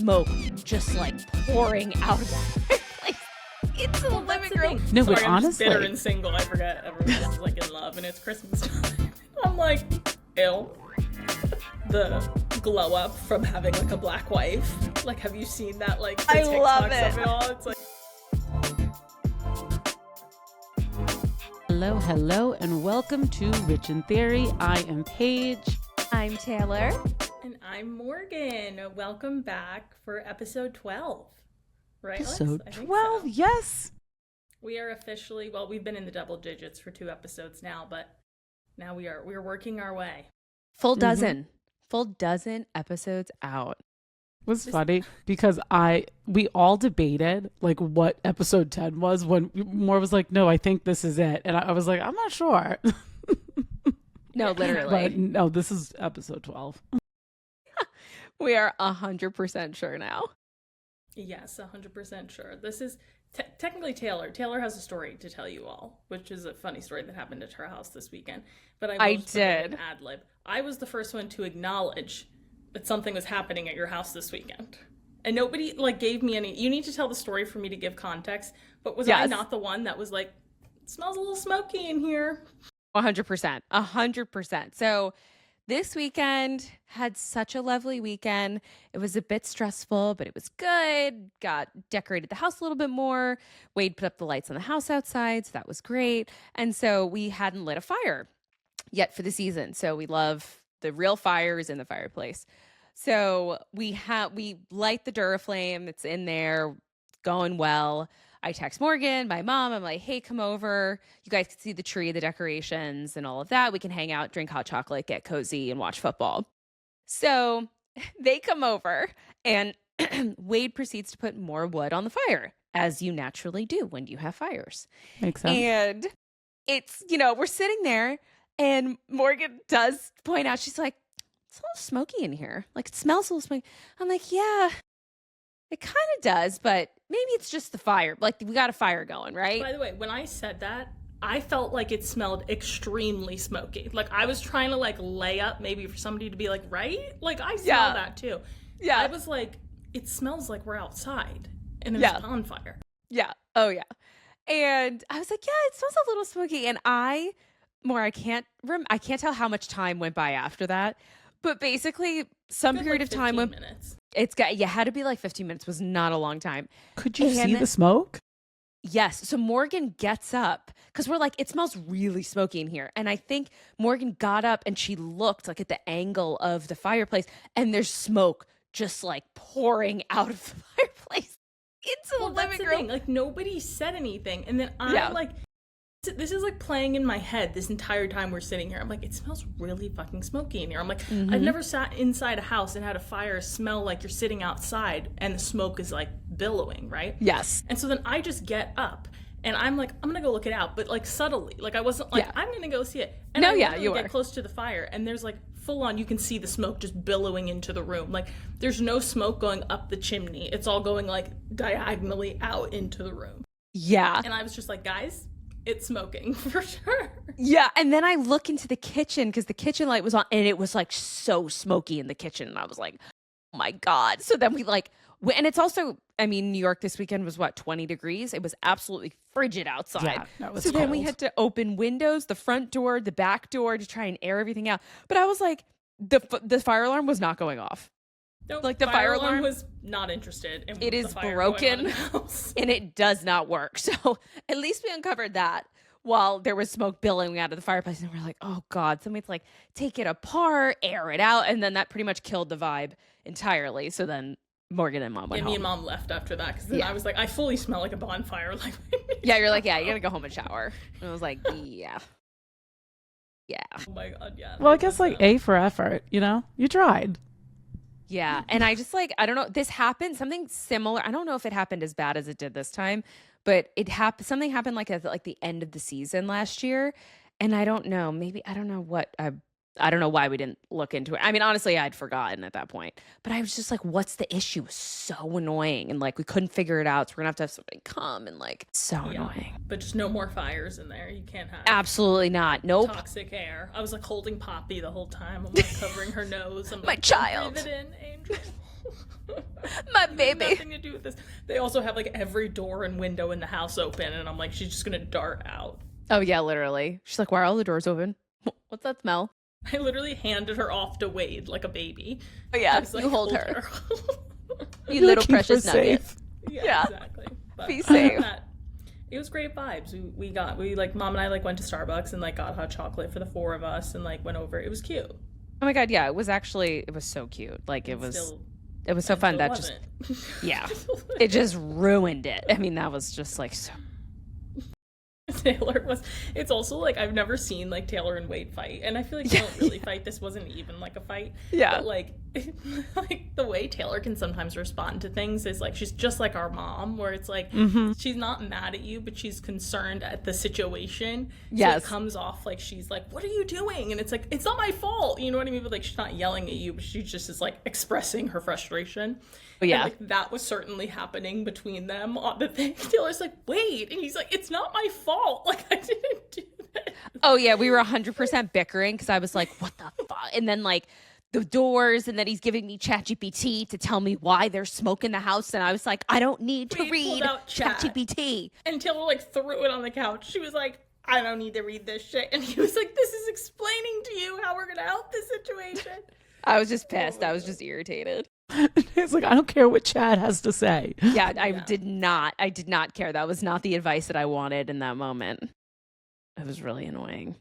smoke just like pouring out of the fireplace into the living room. No, Sorry, but I'm honestly, just bitter and single. I forget everyone's like in love and it's Christmas time. I'm like, ew. The glow up from having like a black wife. Like, have you seen that? Like, the I TikToks love it. Of it all? It's like. hello, and welcome to Rich in Theory. I am Paige. I'm Taylor. And I'm Morgan. Welcome back for episode 12. Right? Episode Alex? I think 12, so. yes. We are officially, well, we've been in the double digits for 2 episodes now, but now we're working our way. Full dozen episodes out. It was funny because we all debated like what episode 10 was when Moore was like, no, I think this is it. And I was like, I'm not sure. No, literally. But no, this is episode 12. We are 100% sure now. Yes, 100% sure. This is technically Taylor. Taylor has a story to tell you all, which is a funny story that happened at her house this weekend. But I did ad lib. I was the first one to acknowledge that something was happening at your house this weekend, and nobody like gave me any. You need to tell the story for me to give context. But was I not the one that was like, it smells a little smoky in here? 100%. So this weekend had such a lovely weekend. It was a bit stressful, but it was good. Decorated the house a little bit more. Wade put up the lights on the house outside, so that was great. And so we hadn't lit a fire yet for the season. So we love the real fires in the fireplace. So we light the Duraflame. It's in there, going well. I text Morgan, my mom. I'm like, hey, come over. You guys can see the tree, the decorations, and all of that. We can hang out, drink hot chocolate, get cozy, and watch football. So they come over, and Wade proceeds to put more wood on the fire, as you naturally do when you have fires. Makes sense. And it's, we're sitting there, and Morgan does point out, she's like, it's a little smoky in here. Like, it smells a little smoky. I'm like, yeah, it kind of does, but maybe it's just the fire. Like, we got a fire going, right? By the way, when I said that, I felt like it smelled extremely smoky. Like, I was trying to, like, lay up maybe for somebody to be like, right? Like, I smell that, too. Yeah. I was like, it smells like we're outside, and there's a bonfire. Yeah. Oh, yeah. And I was like, yeah, it smells a little smoky. And I can't tell how much time went by after that. But basically, some period of time went. Minutes. Had to be like 15 minutes. Was not a long time. Could you see the smoke? Yes. So Morgan gets up because we're like, it smells really smoky in here. And I think Morgan got up and she looked like at the angle of the fireplace, and there's smoke just like pouring out of the fireplace into the living room. Like, nobody said anything. And then I'm like, this is like playing in my head this entire time we're sitting here. I'm like, it smells really fucking smoky in here. I'm like, I've never sat inside a house and had a fire smell like you're sitting outside and the smoke is like billowing, right? Yes. And so then I just get up and I'm like, I'm gonna go look it out, but like subtly. Like, I wasn't like, I'm gonna go see it. And you get close to the fire and there's like full on, you can see the smoke just billowing into the room. Like, there's no smoke going up the chimney. It's all going like diagonally out into the room. Yeah. And I was just like, guys, it's smoking for sure. Yeah. And then I look into the kitchen because the kitchen light was on and it was like so smoky in the kitchen. And I was like, oh my God. So then and it's also, I mean, New York this weekend was 20 degrees. It was absolutely frigid outside. Yeah, that was cold. Then we had to open windows, the front door, the back door to try and air everything out. But I was like, the fire alarm was not going off. Nope, like the fire alarm was not interested in it the is fire broken and it does not work. So at least we uncovered that while there was smoke billowing out of the fireplace, and we're like, oh God, somebody's like, take it apart, air it out. And then that pretty much killed the vibe entirely. So then Morgan and Mom went home. Me and Mom left after that because then I was like, I fully smell like a bonfire. Like, you're like, you gotta go home and shower. And I was like, yeah. Oh my God, yeah. Well, I guess like A for effort, you tried. Yeah. And I just like, I don't know, this happened, something similar. I don't know if it happened as bad as it did this time, but something happened like at like the end of the season last year. And I don't know, maybe, I don't know why we didn't look into it. I mean, honestly, I'd forgotten at that point, but I was just like, what's the issue? It was so annoying. And like, we couldn't figure it out. So we're gonna have somebody come and like, so annoying. But just no more fires in there. You can't have absolutely not. Nope. Toxic air. I was like holding Poppy the whole time. I'm like covering her nose. I'm my like, child. breathe it in, Angel. baby. Nothing to do with this. They also have like every door and window in the house open, and I'm like, she's just gonna dart out. Oh yeah, literally. She's like, why are all the doors open? What's that smell? I literally handed her off to Wade like a baby. Oh yeah, Like, you hold her. You You little keep her precious nugget. safe. Yeah, exactly. But Be safe. It was great vibes. We like mom and I like went to Starbucks and like got hot chocolate for the 4 of us and like went over. It was cute. Oh my god, yeah, it was so cute. Like it was so fun. That just yeah, it just ruined it. I mean, that was just like so. It's also like I've never seen like Taylor and Wade fight, and I feel like they don't really fight. This wasn't even like a fight. Yeah. But like the way Taylor can sometimes respond to things is like she's just like our mom, where it's like she's not mad at you, but she's concerned at the situation. Yes. So it comes off like she's like, what are you doing? And it's like, it's not my fault. You know what I mean? But like she's not yelling at you, but she just is like expressing her frustration. But yeah. And, like, that was certainly happening between them on the thing. Taylor's like, wait. And he's like, it's not my fault. Like, I didn't do that. Oh yeah, we were 100% bickering because I was like, what the fuck? And then like the doors, and then he's giving me ChatGPT to tell me why there's smoke in the house, and I was like, I don't need to Wade read pulled out chat. ChatGPT. And Taylor like threw it on the couch. She was like, I don't need to read this shit. And he was like, this is explaining to you how we're gonna help this situation. I was just pissed. I was just irritated. It's like, I don't care what Chad has to say. Yeah, I did not care. That was not the advice that I wanted in that moment. It was really annoying.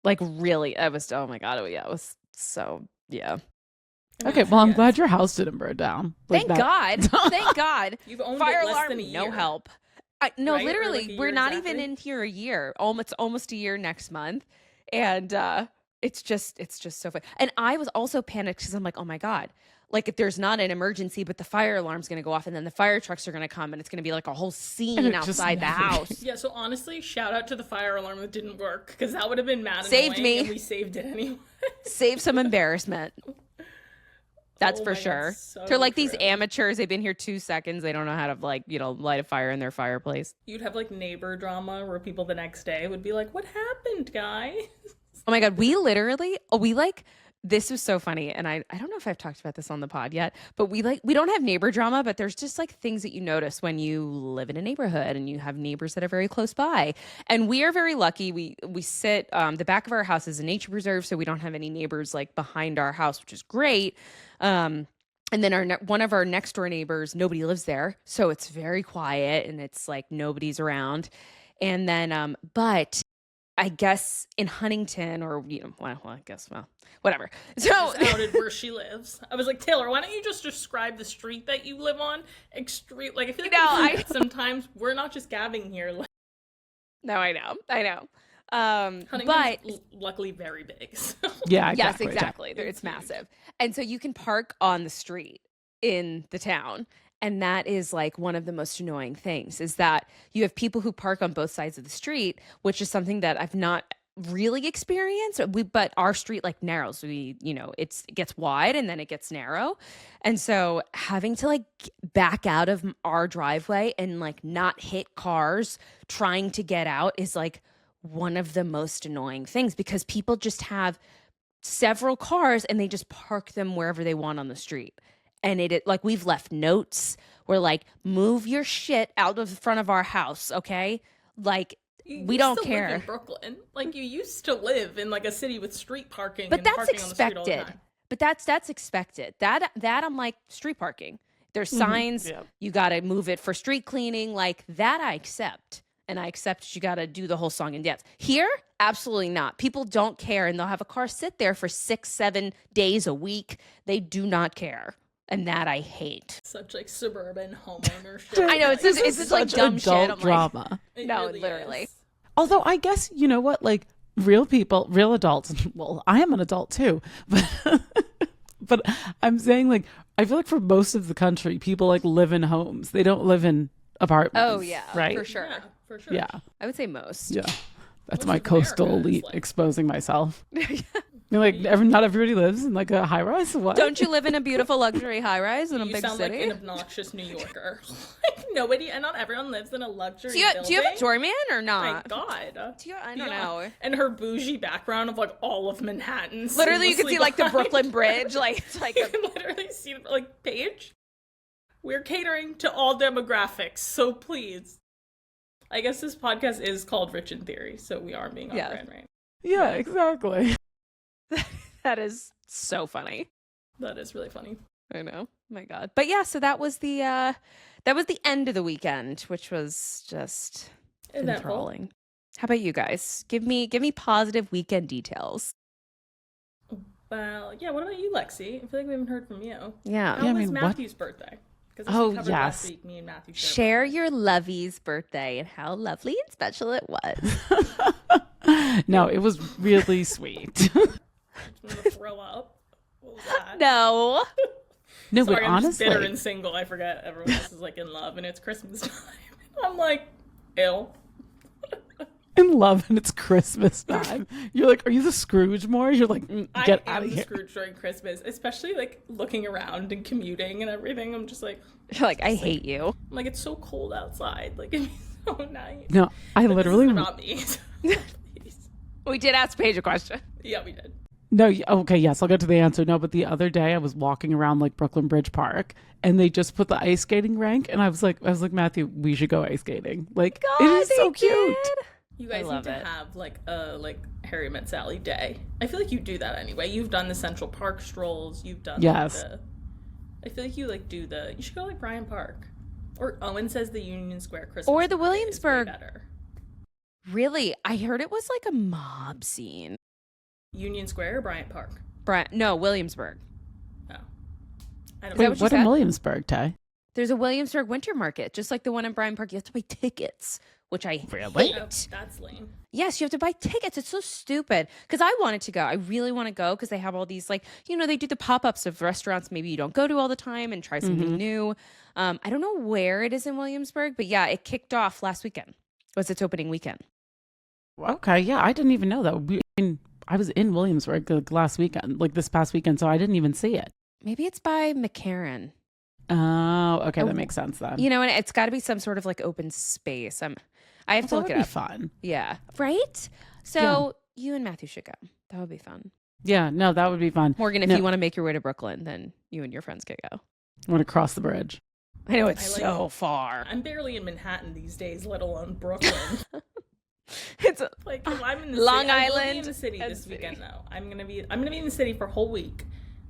Like really, I was, oh my God. Oh yeah, it was so, yeah. Okay, well, I'm glad your house didn't burn down. Like Thank God. Thank God. You've owned Fire it less alarm, than a year. no help. No, Right? Or literally, like a we're year not exactly? even in here a year. Almost a year next month. And it's just so fun. And I was also panicked because I'm like, oh my God. Like if there's not an emergency, but the fire alarm's going to go off and then the fire trucks are going to come and it's going to be like a whole scene outside the house. Yeah, so honestly, shout out to the fire alarm that didn't work, because that would have been mad Saved annoying, me. and we saved it anyway. Save some embarrassment. That's Oh for my God, sure. so They're like these true. amateurs. They've been here 2 seconds. They don't know how to like, light a fire in their fireplace. You'd have like neighbor drama where people the next day would be like, what happened, guys? Oh my God. This was so funny. And I don't know if I've talked about this on the pod yet, but we don't have neighbor drama, but there's just like things that you notice when you live in a neighborhood and you have neighbors that are very close by. And we are very lucky. We sit, the back of our house is a nature preserve, so we don't have any neighbors like behind our house, which is great. And then one of our next door neighbors, nobody lives there. So it's very quiet and it's like nobody's around. And then, but I guess in Huntington or, whatever. So Just outed where she lives. I was like, Taylor, why don't you just describe the street that you live on? Extreme, like I feel like sometimes we're not just gabbing here. Like, no, I know. Huntington's But luckily very big. So. Yeah, yes, exactly. exactly. It's massive. And so you can park on the street in the town. And that is like one of the most annoying things is that you have people who park on both sides of the street, which is something that I've not really experienced. But our street like narrows. It gets wide and then it gets narrow. And so having to like back out of our driveway and like not hit cars trying to get out is like one of the most annoying things because people just have several cars and they just park them wherever they want on the street. And it like we've left notes. We're like, move your shit out of the front of our house, okay? Like we don't care. Live in Brooklyn, like you used to live in like a city with street parking. But and that's parking on the street all the expected. time. But that's expected. That I'm like street parking. There's signs. Yeah. You got to move it for street cleaning. Like that, I accept. And I accept you got to do the whole song and dance. Here, absolutely not. People don't care, and they'll have a car sit there for 6-7 days a week. They do not care. And that I hate. Such like suburban homeownership. I know it's just like dumb shit. Adult I'm drama. like, It no, really literally. is. Although I guess, you know what, like real people, real adults, well, I am an adult too, but I'm saying like, I feel like for most of the country, people like live in homes. They don't live in apartments. Oh yeah, right? for sure. Yeah, for sure. Yeah. I would say most. Yeah. That's Most my of coastal America is elite like- exposing myself. You're like, not everybody lives in like a high rise. What? Don't you live in a beautiful luxury high rise in a You big sound city? like an obnoxious New Yorker. Like nobody, and not everyone lives in a luxury do you building. have a doorman or My not? God. I don't know. And her bougie background of like all of Manhattan. Literally, you can seamlessly see like the behind. Brooklyn Bridge. Like it's like You can literally see like Paige. We're catering to all demographics, so please. I guess this podcast is called Rich in Theory, so we are being on brand, right? Yeah, exactly. That is so funny. That is really funny. I know. My God. But yeah, so that was the end of the weekend, which was just enthralling. How about you guys? Give me positive weekend details. Well, yeah, what about you, Lexi? I feel like we haven't heard from you. Yeah. How was Matthew's birthday? Oh, yes. Last week, me and Matthew share your lovey's birthday and how lovely and special it was. No, it was really sweet. I'm gonna throw up. What was that? No. No, Sorry, but I'm honestly, just bitter and single. I forget everyone else is like in love, and it's Christmas time. I'm like, ill. in love and it's Christmas time. You're like, are you the Scrooge more? You're like, get out of here. I am the Scrooge during Christmas, especially like looking around and commuting and everything. I'm just like, I hate you. I'm like, it's so cold outside. Like, it'd be so nice. No, I but literally. This is not me. Please. We did ask Paige a question. Yeah, we did. No, okay, yes, I'll get to the answer. No, but the other day I was walking around like Brooklyn Bridge Park and they just put the ice skating rink and I was like, Matthew, we should go ice skating. Like, God, it is so cute. You guys need to have like a Harry Met Sally day. I feel like you do that anyway. You've done the Central Park strolls. You've done I feel like you you should go like Bryant Park. Or Owen says the Union Square Christmas or the Williamsburg. Better. Really? I heard it was like a mob scene. Union Square or Bryant Park? No, Williamsburg. Oh. I don't know. What in Williamsburg, Ty? There's a Williamsburg winter market, just like the one in Bryant Park. You have to buy tickets, which I hate. Oh, that's lame. Yes, you have to buy tickets. It's so stupid. Because I wanted to go. I really want to go because they have all these, like, they do the pop-ups of restaurants maybe you don't go to all the time and try something new. I don't know where it is in Williamsburg, but yeah, it kicked off last weekend. Was its opening weekend. Okay, yeah, I didn't even know that. I was in Williamsburg last weekend, like this past weekend, so I didn't even see it. Maybe it's by McCarran. Oh, okay, that makes sense then. And it's got to be some sort of like open space. I have to look it up. That would be fun. Yeah. Right? So you and Matthew should go. That would be fun. Yeah, no, that would be fun. Morgan, if you want to make your way to Brooklyn, then you and your friends could go. I want to cross the bridge. I know it's so far. I'm barely in Manhattan these days, let alone Brooklyn. It's like I'm in the Long city. Island. I will be in the city this weekend though. I'm gonna be in the city for a whole week.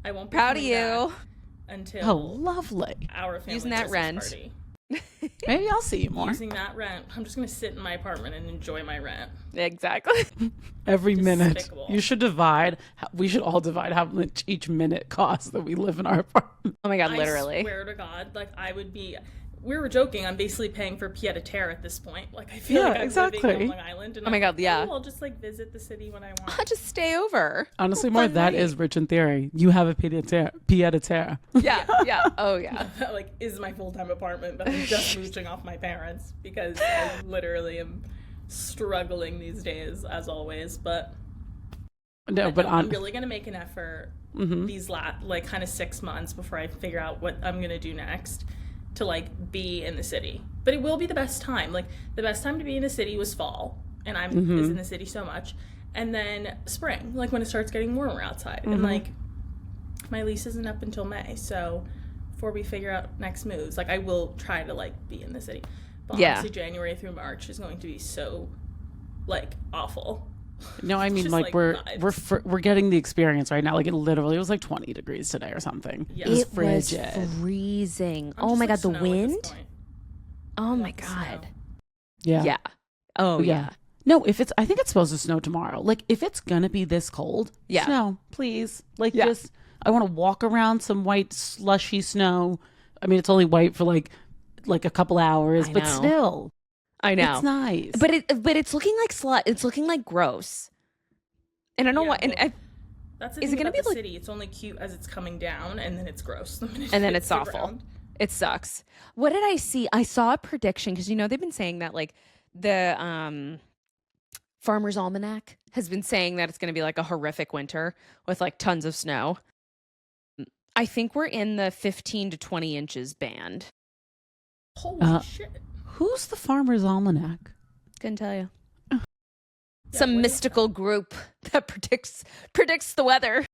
I won't be proud of you until lovely our family using that Christmas rent. Party. Maybe I'll see you more. Using that rent. I'm just gonna sit in my apartment and enjoy my rent. Exactly. Every minute. Despicable. You should divide. We should all divide how much each minute costs that we live in our apartment. Oh my God, literally. I swear to God, like we were joking. I'm basically paying for pied-à-terre at this point. Like I feel like I'm living on Long Island. And oh my God, yeah. I'll just like visit the city when I want. I'll just stay over. Honestly, more that is rich in theory. You have a pied-à-terre. Yeah. Oh yeah. That like is my full-time apartment, but I'm just mooching off my parents because I literally am struggling these days as always. But I'm really gonna make an effort these like kind of 6 months before I figure out what I'm gonna do next to like be in the city. But it will be the best time. Like the best time to be in the city was fall, and I'm in the city so much, and then spring, like when it starts getting warmer outside, and like my lease isn't up until May, so before we figure out next moves, like I will try to like be in the city. But honestly, January through March is going to be so like awful. No, I mean like we're getting the experience right now. Like it was like 20 degrees today or something. Yeah. It was freezing. Oh my God, the wind. Oh my God. Yeah. Yeah. Oh yeah. No, I think it's supposed to snow tomorrow. Like if it's gonna be this cold, snow, please. Like just I want to walk around some white slushy snow. I mean, it's only white for like a couple hours, but still. I know. It's nice. But it's looking like slut. It's looking like gross. And I don't know what. And that's the thing about the city. It's only cute as it's coming down, and then it's gross. And then it's awful. It sucks. What did I see? I saw a prediction because they've been saying that like the Farmer's Almanac has been saying that it's going to be like a horrific winter with like tons of snow. I think we're in the 15 to 20 inches band. Holy shit. Who's the Farmer's Almanac? Couldn't tell you. Some mystical group that predicts the weather.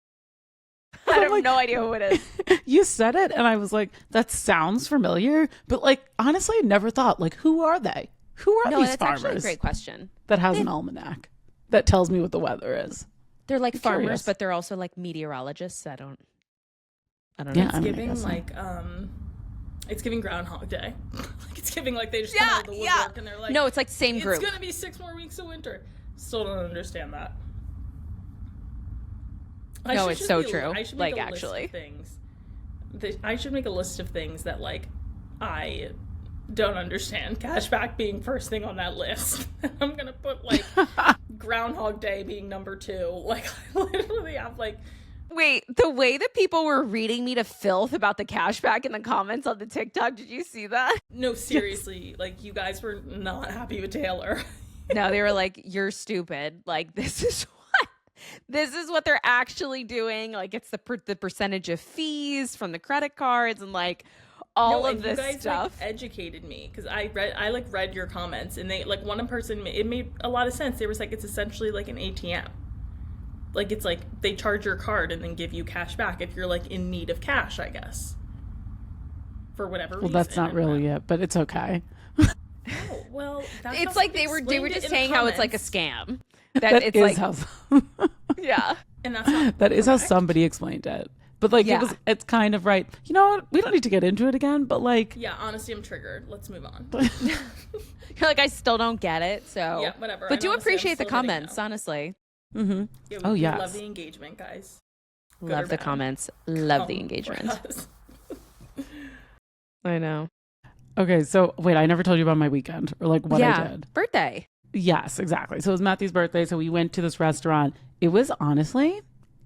I have like, no idea who it is. You said it, and I was like, that sounds familiar. But like, honestly, I never thought, like, who are they? Who are No, these that's farmers actually a great question. that has an almanac that tells me what the weather is? They're like farmers, curious. but they're also like meteorologists. I don't know. Yeah, It's I mean, I giving guess so. like it's giving Groundhog Day. Like it's giving like they just come out of the woodwork and they're like, No, it's like same group. It's gonna be 6 more weeks of winter. Still don't understand that. No, it's so true. I should Like, make a actually. list of things. I should make a list of things that like I don't understand. Cashback being first thing on that list. I'm gonna put like Groundhog Day being number 2. Like I literally have like. Wait, the way that people were reading me to filth about the cashback in the comments on the TikTok, did you see that? No, seriously, like you guys were not happy with Taylor. No, they were like, "You're stupid." Like this is what they're actually doing. Like it's the percentage of fees from the credit cards and like all of this you guys, stuff. Like, educated me because I read your comments and they like one person it made a lot of sense. They was like it's essentially like an ATM. Like it's like they charge your card and then give you cash back if you're like in need of cash, I guess. For whatever reason. Well, that's not really it, but it's okay. Oh, well, that's It's how like they were just saying how it's like a scam. That it's is like how yeah. and that's not that is how correct. somebody explained it. But like Yeah. it's kind of right. You know what? We don't need to get into it again, but like Yeah, honestly, I'm triggered. Let's move on. You're like I still don't get it. So Yeah, whatever. But And do honestly, I'm appreciate the still hitting comments, no. honestly. mm-hmm. Yeah, Oh, we yes. love the engagement, guys. Good Love or the bad. comments. Love the Come engagement. for us. I know. Okay, so wait, I never told you about my weekend or like what I did. Birthday. Yes, exactly. So it was Matthew's birthday, so we went to this restaurant. It was honestly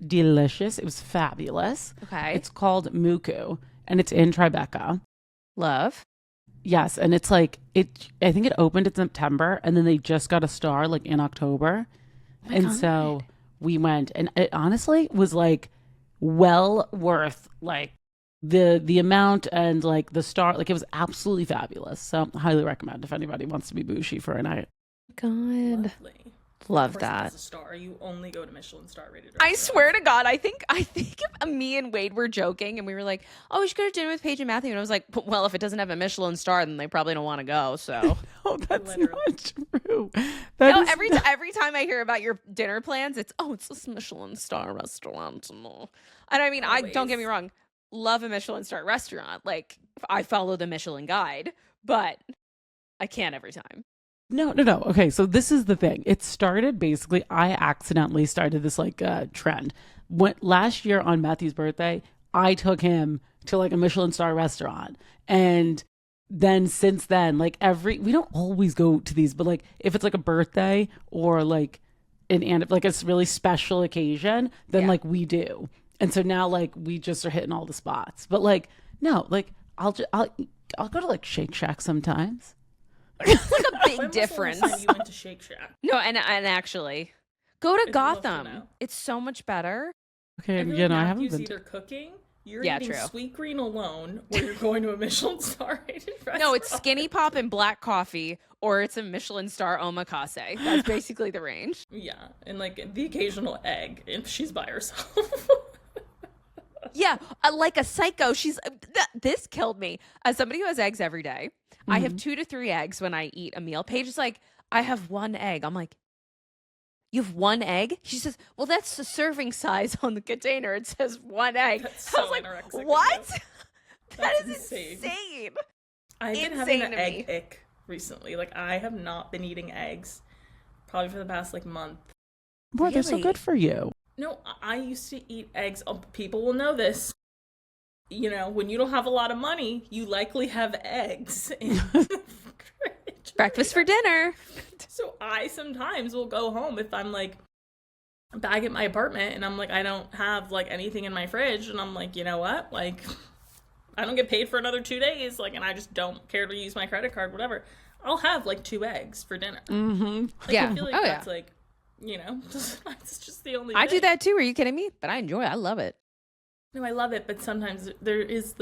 delicious. It was fabulous. Okay. It's called Muku, and it's in Tribeca. Love. Yes, and it's like I think it opened in September, and then they just got a star like in October. And so we went, and it honestly was like well worth like the amount and like the star. Like it was absolutely fabulous. So highly recommend if anybody wants to be bougie for a night. God. Lovely. Love Of course, that. as a star, you only go to Michelin-star rated I restaurants. swear to God, I think if me and Wade were joking and we were like, "Oh, we should go to dinner with Paige and Matthew," and I was like, "Well, if it doesn't have a Michelin star, then they probably don't want to go." So Oh, that's Literally. not true. no, That is every time I hear about your dinner plans, it's this Michelin star restaurant. And I mean, I don't get me wrong, love a Michelin star restaurant. Like I follow the Michelin guide, but I can't every time. No. Okay, so this is the thing. It started basically, I accidentally started this like trend. Last year on Matthew's birthday, I took him to like a Michelin star restaurant. And then since then, like we don't always go to these, but like if it's like a birthday or like like a really special occasion, then like we do. And so now like we just are hitting all the spots. But like, no, like I'll go to like Shake Shack sometimes. It's like a When big was the difference. last time you went to Shake Shack? No, and actually, go to I'd love to Gotham. know. It's so much better. Okay, I feel you like know, I haven't Matthew's been to either cooking, you're Yeah, eating true. sweet green alone, or you're going to a Michelin-star rated restaurant. No, it's Skinny Pop and black coffee, or it's a Michelin star omakase. That's basically the range. Yeah, and like the occasional egg if she's by herself. Yeah, like a psycho. This killed me. As somebody who has eggs every day, I have 2 to 3 eggs when I eat a meal. Paige is like, I have 1 egg. I'm like, you have 1 egg? She says, well, that's the serving size on the container. It says 1 egg. That's I was so like, anorexic of what? you. That That's is insane. insane. I've been having an Insane to egg me. ick recently. Like I have not been eating eggs probably for the past like month. Boy, they're so Really? good for you. No, I used to eat eggs. Oh, people will know this. You know, when you don't have a lot of money, you likely have eggs in the fridge. Breakfast for dinner. So I sometimes will go home if I'm like back at my apartment and I'm like, I don't have like anything in my fridge. And I'm like, you know what? Like, I don't get paid for another 2 days. Like, and I just don't care to use my credit card, whatever. I'll have like 2 eggs for dinner. Mm-hmm. Like, Yeah. I feel like Oh, that's yeah. like, you know, it's just the only I do thing. that too. Are you kidding me? But I enjoy it. I love it. No, I love it, but sometimes there is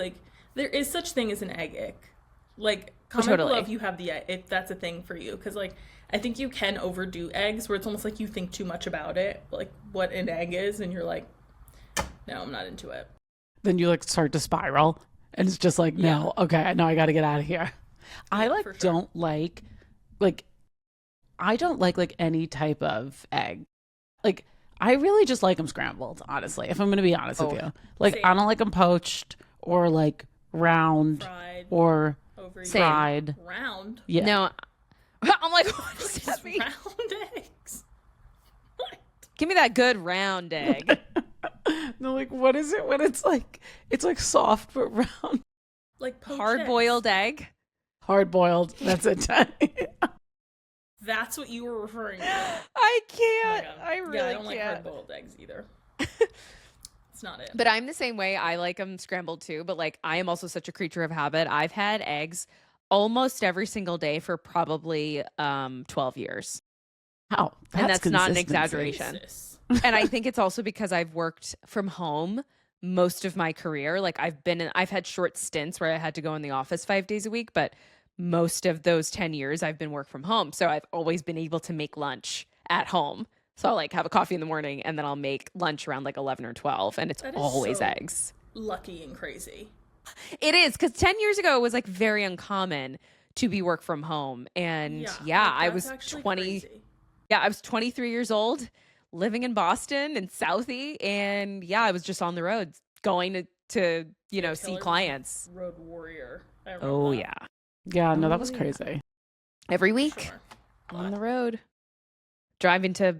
such thing as an egg ick. Like, comment Totally. below if you have if that's a thing for you, because like I think you can overdo eggs, where it's almost like you think too much about it, like what an egg is, and you're like, No, I'm not into it. Then you like start to spiral, and it's just like, no, okay, no, I got to get out of here. I like don't like I don't like any type of egg. Like I really just like them scrambled, honestly, if I'm going to be honest with you. Like same. I don't like them poached or like round Fried, or over-eaten. fried. Round? Yeah. No, I'm like, what does that mean? Round eggs? What? Give me that good round egg. No, like what is it when it's like soft but round? Like poached Hard-boiled eggs. egg? Hard boiled. That's it. That's what you were referring to. I can't. Oh my God. I really I don't like can't. hard-boiled eggs either. It's not it. But I'm the same way. I like them scrambled too. But like, I am also such a creature of habit. I've had eggs almost every single day for probably 12 years. Wow. And that's not an consistency. exaggeration. And I think it's also because I've worked from home most of my career. Like I've had short stints where I had to go in the office 5 days a week, but most of those 10 years I've been work from home. So I've always been able to make lunch at home. So I'll like have a coffee in the morning and then I'll make lunch around like 11 or 12 and it's always eggs. Lucky and crazy. It is, because 10 years ago it was like very uncommon to be work from home. And I was 20. Crazy. Yeah, I was 23 years old, living in Boston and Southie, and I was just on the road going to see clients. Road warrior. Oh yeah. Yeah, no, that was crazy. Every week Sure. on the road, driving to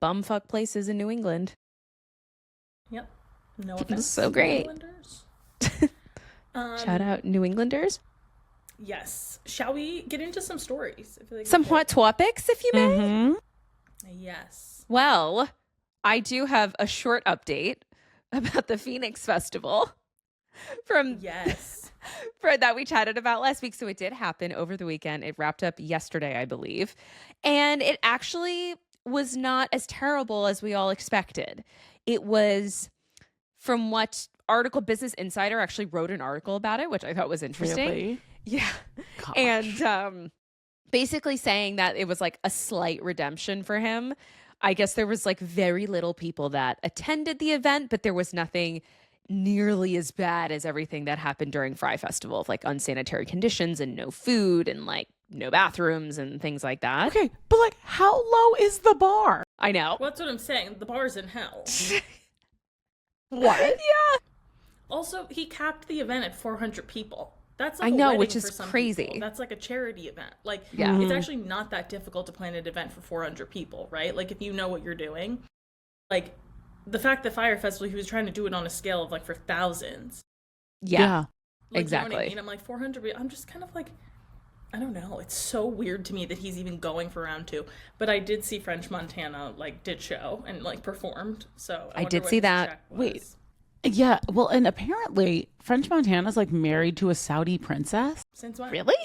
bumfuck places in New England. Yep. No offense. So great. New Englanders. Shout out New Englanders. Yes. Shall we get into some stories? I feel like Some hot topics, if you may. Mm-hmm. Yes. Well, I do have a short update about the Phnx Festival that we chatted about last week. So it did happen over the weekend. It wrapped up yesterday, I believe. And it actually was not as terrible as we all expected. It was, from what Business Insider actually wrote an article about it, which I thought was interesting. Really? Yeah. Gosh. And basically saying that it was like a slight redemption for him. I guess there was like very little people that attended the event, but there was nothing nearly as bad as everything that happened during Fry Festival, of like unsanitary conditions and no food and like no bathrooms and things like that. Okay, but like how low is the bar? I know. Well, that's what I'm saying. The bar's in hell. What? Yeah. Also, he capped the event at 400 people. That's I like know, a which wedding is for some crazy. people. That's like a charity event. Like, Yeah. it's actually not that difficult to plan an event for 400 people, right? Like, if you know what you're doing. Like, the fact that Fire Festival, he was trying to do it on a scale of like for thousands. Yeah. Like, Exactly. You know what I mean? I'm like 400. I'm just kind of like, I don't know. It's so weird to me that he's even going for round 2. But I did see French Montana like did show and like performed. So I wonder did what see his that. check was. Wait. Yeah, well, and apparently French Montana's like married to a Saudi princess. Since when? Really?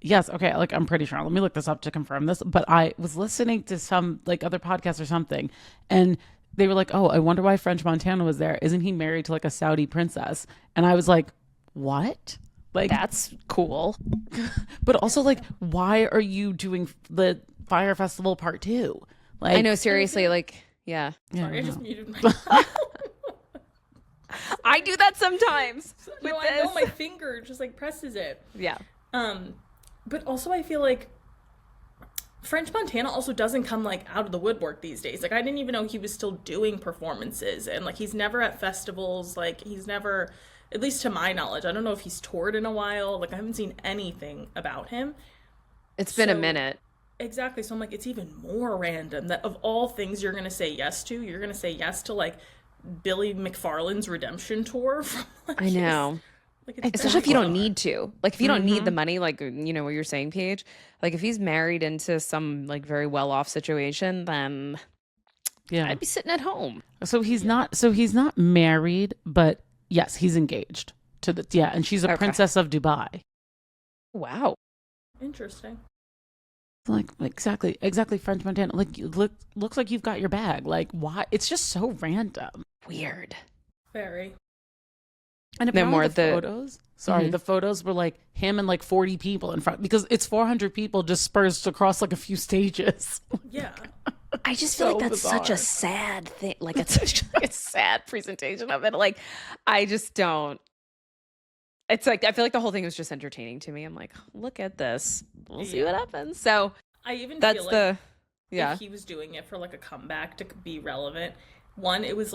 Yes, okay, like I'm pretty sure. Let me look this up to confirm this. But I was listening to some like other podcast or something, and they were like, "Oh, I wonder why French Montana was there. Isn't he married to like a Saudi princess?" And I was like, "What?" Like That's cool. but also like, why are you doing the Fire Festival Part 2? Like, I know, seriously, like, yeah. Sorry, I know. just muted my. I do that sometimes. No, I know my finger just like presses it. Yeah. But also I feel like French Montana also doesn't come like out of the woodwork these days. Like I didn't even know he was still doing performances, and like he's never at festivals. Like he's never, at least to my knowledge, I don't know if he's toured in a while. Like I haven't seen anything about him. It's been a So- minute. Exactly. So I'm like, it's even more random that of all things you're going to say yes to, you're going to say yes to like Billy McFarland's redemption tour. From, like, I know. it's Especially if you don't bizarre. need to. Like, if you don't need the money, like, you know what you're saying, Paige? Like, if he's married into some, like, very well-off situation, then yeah. I'd be sitting at home. So he's not married, but yes, he's engaged to the and she's a Okay. princess of Dubai. Wow. Interesting. Like exactly French Montana. Like looks like you've got your bag. Like why? It's just so random. Weird. Very. And No apparently more the the- photos. Sorry, Mhm. the photos were like him and like 40 people in front because it's 400 people dispersed across like a few stages. Yeah. I just feel So like that's such a bizarre. sad thing. Like it's such a sad presentation of it. Like I just don't. It's like I feel like the whole thing was just entertaining to me. I'm like, look at this. We'll see what happens. So I even that's feel the if he was doing it for like a comeback to be relevant, one, it was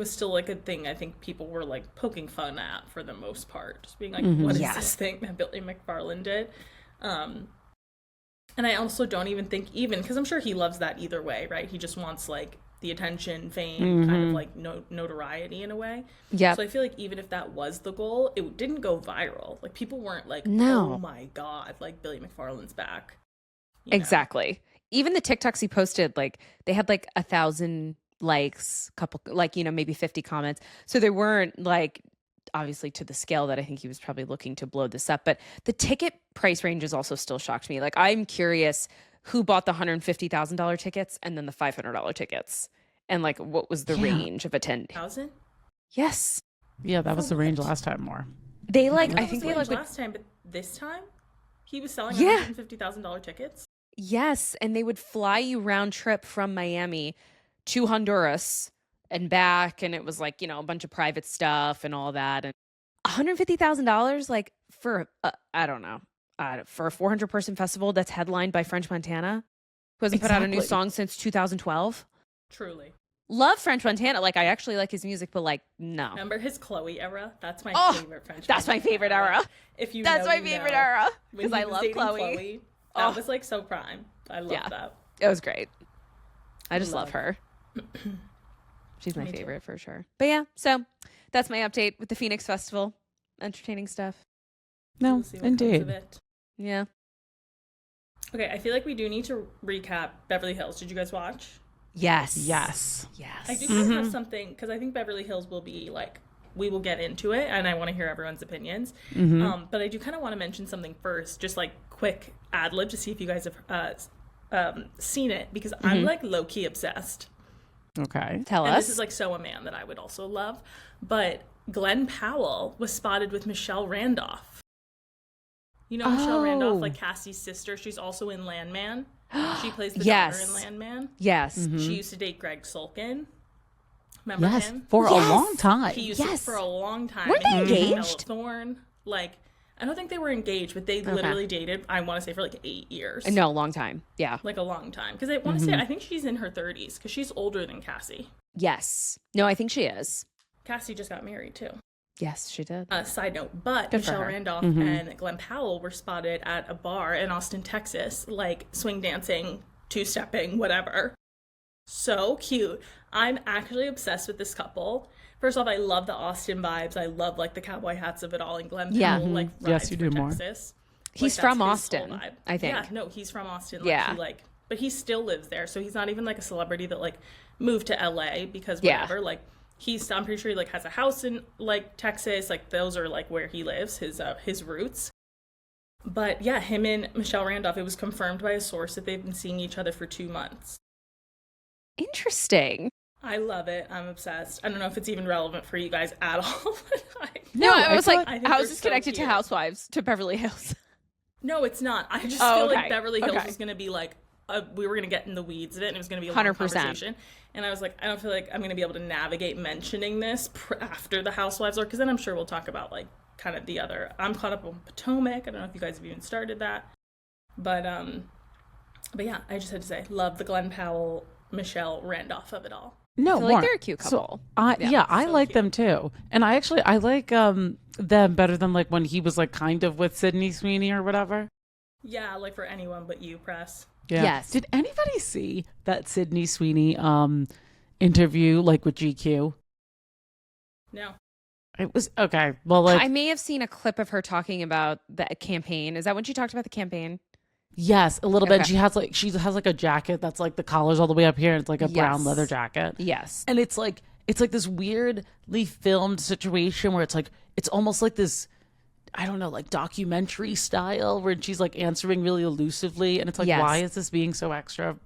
still like a thing I think people were like poking fun at for the most part, just being like, what is this thing that Billy McFarland did? And I also don't even think because I'm sure he loves that either way, right? He just wants like the attention, fame, kind of like notoriety in a way. Yeah. So I feel like even if that was the goal, it didn't go viral. Like people weren't like, No. oh my God, like Billy McFarland's back. You know? Exactly. Even the TikToks he posted, like they had like 1,000 likes, couple like, maybe 50 comments. So they weren't like obviously to the scale that I think he was probably looking to blow this up. But the ticket price ranges also still shocked me. Like I'm curious who bought the $150,000 tickets and then the $500 tickets. And like what was the range of attendance? 1,000? Yes. Yeah, that was the range last time more. They like I I think they they like last time, but this time he was selling Yeah. $150,000 tickets. yes, and they would fly you round trip from Miami to Honduras and back, and it was like a bunch of private stuff and all that, and $150,000 like for I don't know for a 400-person festival that's headlined by French Montana, who hasn't put out a new Exactly. song since 2012. Truly. Love French Montana, like I actually like his music, but like no, Remember his Chloe era? That's my favorite French. that's my Montana favorite era. If you That's know, my you favorite know. era When because he I was love dating Chloe. That was like so prime. I love that. It was great. I just love Love. her. She's my Me too. favorite for sure. But yeah, so that's my update with the Phnx Festival. Entertaining stuff. No, We'll see what comes of indeed. it. Yeah. Okay, I feel like we do need to recap Beverly Hills. Did you guys watch? Yes. Yes. Yes. I do kind of have something because I think Beverly Hills will be like we will get into it, and I want to hear everyone's opinions. But I do kind of want to mention something first, just like quick ad lib to see if you guys have seen it because I'm like low key obsessed. Okay. Tell And us. this is like so a man that I would also love. But Glenn Powell was spotted with Michelle Randolph. You know Michelle Randolph, like Cassie's sister. She's also in Landman. She plays the daughter in Landman. Yes. She used to date Greg Sulkin. Remember Yes, him? for a Yes. long time. He used to for a long time. Weren't and they he was engaged? Bella Thorne. Like, I don't think they were engaged, but they literally dated, I want to say, for like 8 years. No, long time. Yeah. Like a long time. Because I want to say, I think she's in her 30s because she's older than Cassie. Yes. No, I think she is. Cassie just got married too. Yes, she did. Side note, but Good for Michelle her. Randolph and Glenn Powell were spotted at a bar in Austin, Texas, like swing dancing, two-stepping, whatever. So cute. I'm actually obsessed with this couple. First off, I love the Austin vibes. I love like the cowboy hats of it all. And Glenn Powell Yeah. like Yes, rides you for do more. Texas. He's Like, from that's his whole Austin, vibe. I think. Yeah, no, he's from Austin. Like, Yeah. but he still lives there. So he's not even like a celebrity that like moved to LA because Yeah. whatever. Like I'm pretty sure he like has a house in like Texas. Like those are like where he lives, his roots. But yeah, him and Michelle Randolph, it was confirmed by a source that they've been seeing each other for 2 months. Interesting. I love it. I'm obsessed. I don't know if it's even relevant for you guys at all. But No, I was feel like, I think how they're is this so connected to cute. Housewives, to Beverly Hills? No, it's not. I just Oh, feel okay. like Beverly Hills Okay. was going to be like, we were going to get in the weeds of it, and it was going to be a long 100%. conversation. And I was like, I don't feel like I'm going to be able to navigate mentioning this after the Housewives are, because then I'm sure we'll talk about like kind of the other. I'm caught up on Potomac. I don't know if you guys have even started that, but yeah, I just had to say, love the Glenn Powell, Michelle Randolph of it all. No, I feel like Lauren, they're a cute couple. So I so like cute. them too, and I like them better than like when he was like kind of with Sydney Sweeney or whatever. Yeah, like for anyone but you, press. Yeah. Yes. Did anybody see that Sydney Sweeney interview like with GQ? No. It was okay. Well, like I may have seen a clip of her talking about the campaign. Is that when she talked about the campaign? yes, a little bit. Okay. She has like a jacket that's like the collar's all the way up here. And it's like a brown Yes. leather jacket. Yes. And it's like this weirdly filmed situation where it's almost like this, I don't know, like documentary style where she's like answering really elusively, and it's like, Yes. why is this being so extra?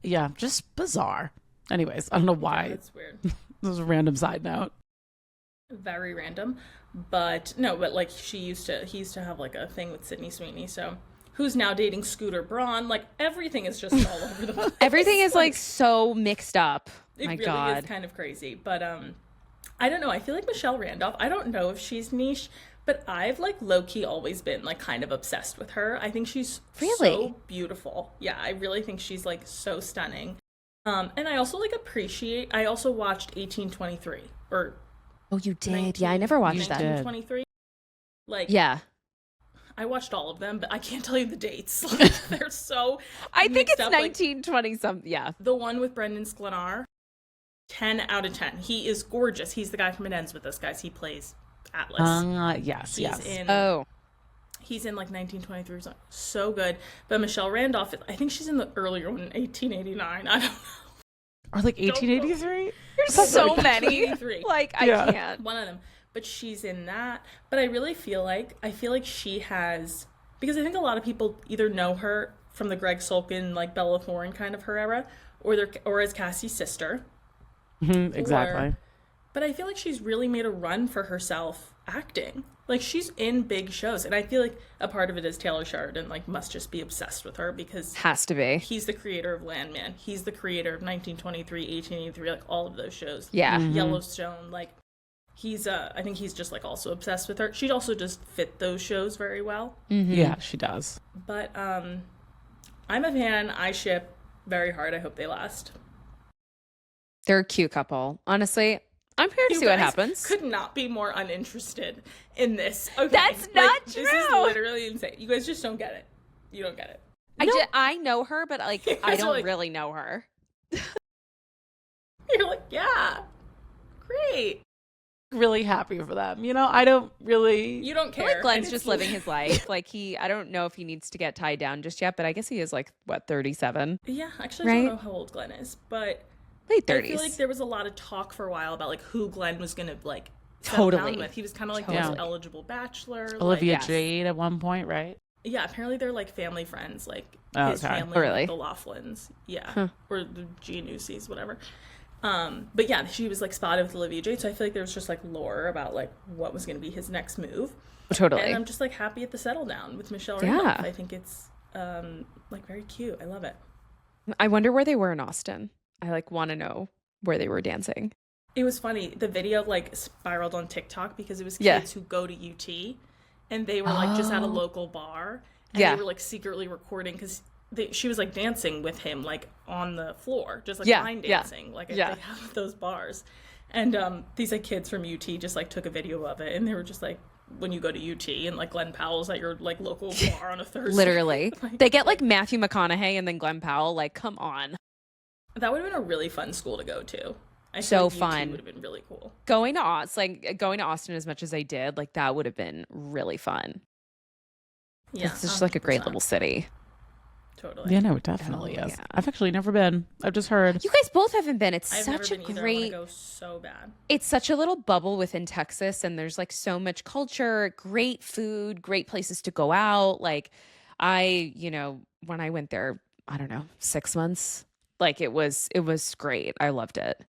Yeah, just bizarre. Anyways, I don't know why. That's weird. This is a random side note. Very random. But no, but like he used to have like a thing with Sydney Sweeney, so who's now dating Scooter Braun. Like everything is just all over the place. Everything is like so mixed up. It My really God. is kind of crazy. But I don't know. I feel like Michelle Randolph, I don't know if she's niche, but I've like low-key always been like kind of obsessed with her. I think she's so beautiful. Yeah, I really think she's like so stunning. And I also like I also watched 1823 or Oh, you did? 19, Yeah, I never watched that. 1923. Like, Yeah. I watched all of them, but I can't tell you the dates. Like, they're so I think it's up. 1920 something. Yeah. The one with Brendan Sklenar, 10 out of 10. He is gorgeous. He's the guy from It Ends With Us, guys. He plays Atlas. Yes, He's yes. He's in like 1923. So good. But Michelle Randolph, I think she's in the earlier one, 1889. I don't know. Or like 1883? There's so many. 1883. Like, I can't. One of them. But she's in that. But I really feel like she has, because I think a lot of people either know her from the Greg Sulkin, like Bella Thorne kind of her era, or as Cassie's sister. Exactly. But I feel like she's really made a run for herself acting. Like, she's in big shows. And I feel like a part of it is Taylor Sheridan, like, must just be obsessed with her because Has to be. he's the creator of Landman. He's the creator of 1923, 1883, like, all of those shows. Yeah. Yellowstone, like, he's, I think he's just, like, also obsessed with her. She'd also just fit those shows very well. Yeah, she does. But, I'm a fan. I ship very hard. I hope they last. They're a cute couple. Honestly, I'm here to You see what guys happens. Could not be more uninterested in this. Okay, That's not This is true. literally insane. You guys just don't get it. You don't get it. I know her, but like I guys are don't like- really know her. You're like, yeah, great. Really happy for them. You know, I don't really. You don't I care. feel like Glenn's And just it's- living his life. Like I don't know if he needs to get tied down just yet, but I guess he is like, what, 37? Yeah, actually, I Right? don't know how old Glenn is, but Late I 30s. feel like there was a lot of talk for a while about like who Glenn was gonna like settle Totally. down with. He was kind of like the Totally. most eligible bachelor. Olivia like, yes. Jade at one point, right? Yeah, apparently they're like family friends, like Oh, his okay. family, Oh, really? like, the Laughlins, yeah, or the Giannussis, whatever. But yeah, she was like spotted with Olivia Jade, so I feel like there was just like lore about like what was going to be his next move. Totally. And I'm just like happy at the settle down with Michelle Yeah. Randolph. I think it's like very cute. I love it. I wonder where they were in Austin. I like want to know where they were dancing. It was funny. The video like spiraled on TikTok because it was Yeah. kids who go to UT, and they were like just at a local bar, and Yeah. they were like secretly recording because she was like dancing with him like on the floor, just like Yeah, line yeah, dancing, like yeah. they have at those bars. And these like kids from UT just like took a video of it, and they were just like, when you go to UT and like Glenn Powell's at your like local bar on a Thursday. Literally. Like, They get like Matthew McConaughey and then Glenn Powell. Like, come on. that would have been a really fun school to go to. I So feel like UT fun. would have been really cool. Going to Austin as much as I did, like that would have been really fun. Yeah, It's just like a great 100%. little city. Totally. Yeah, no, it definitely Oh, is. yeah. I've actually never been. I've just heard. You guys both haven't been. It's I've such never a been either. I great want to go so bad. it's such a little bubble within Texas, and there's like so much culture, great food, great places to go out. Like when I went there, I don't know, 6 months, like it was great. I loved it.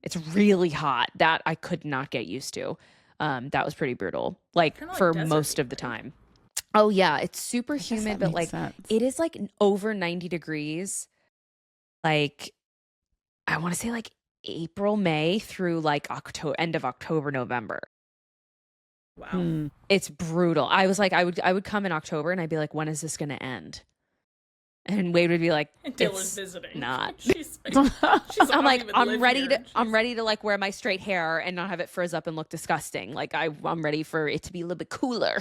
It's really hot. That I could not get used to. That was pretty brutal. Like Kinda like for desert most of heat, the right? time. Oh yeah, it's super guess humid, that but makes like sense. it is like over 90 degrees. Like I want to say like April, May through like end of October, November. Wow. Hmm. It's brutal. I was like, I would come in October and I'd be like, when is this gonna end? And Wade would be like, And Taylor's it's visiting. not. She's like, I I'm don't like, even I'm live ready here. to She's- I'm ready to like wear my straight hair and not have it frizz up and look disgusting. Like I'm ready for it to be a little bit cooler.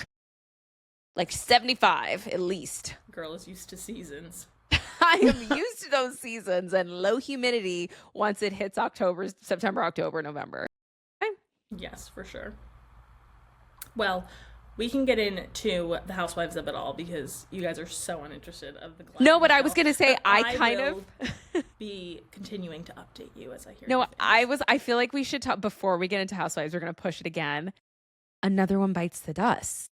Like 75 at least. Girl is used to seasons. I am used to those seasons and low humidity once it hits September, October, November. Yes, for sure. Well, we can get into the housewives of it all because you guys are so uninterested of the Glenn. No, but I Michelle. was gonna say But I kind of will be continuing to update you as I hear. No, new things. I feel like we should talk before we get into Housewives. We're going to push it again. Another one bites the dust.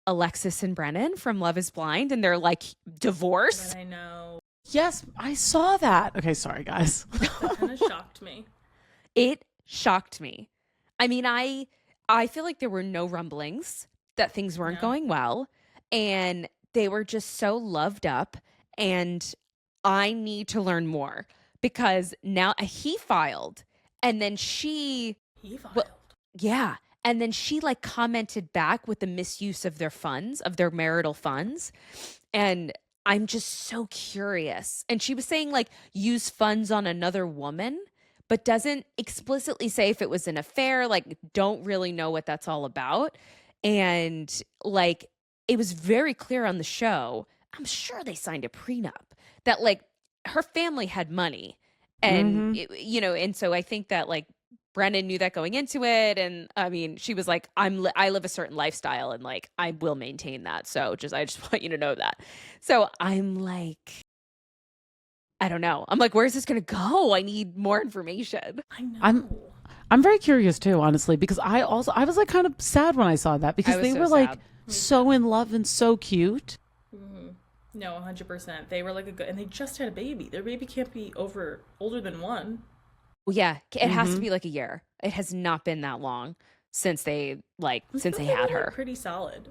Alexis and Brennan from Love is Blind, and they're like divorced. But I know Yes, I saw that. Okay, sorry guys. that kind of shocked me. It shocked me. I mean, I feel like there were no rumblings that things weren't going well, and they were just so loved up, and I need to learn more because now he filed, and then He filed. well, yeah, and then she like commented back with the misuse of their funds, of their marital funds, and I'm just so curious. And she was saying like use funds on another woman, but doesn't explicitly say if it was an affair, like don't really know what that's all about. And like it was very clear on the show, I'm sure they signed a prenup that like her family had money. And and so I think that like Brennan knew that going into it, and I mean, she was like, I live a certain lifestyle, and like I will maintain that. So I just want you to know that." So I'm like, I don't know. I'm like, where's this gonna go? I need more information. I know. I'm very curious too, honestly, because I was like kind of sad when I saw that because they were like so in love and so cute. No, 100%. They were like and they just had a baby. Their baby can't be older than 1. Well, yeah, it has to be like a year. It has not been that long since they had her. Pretty solid.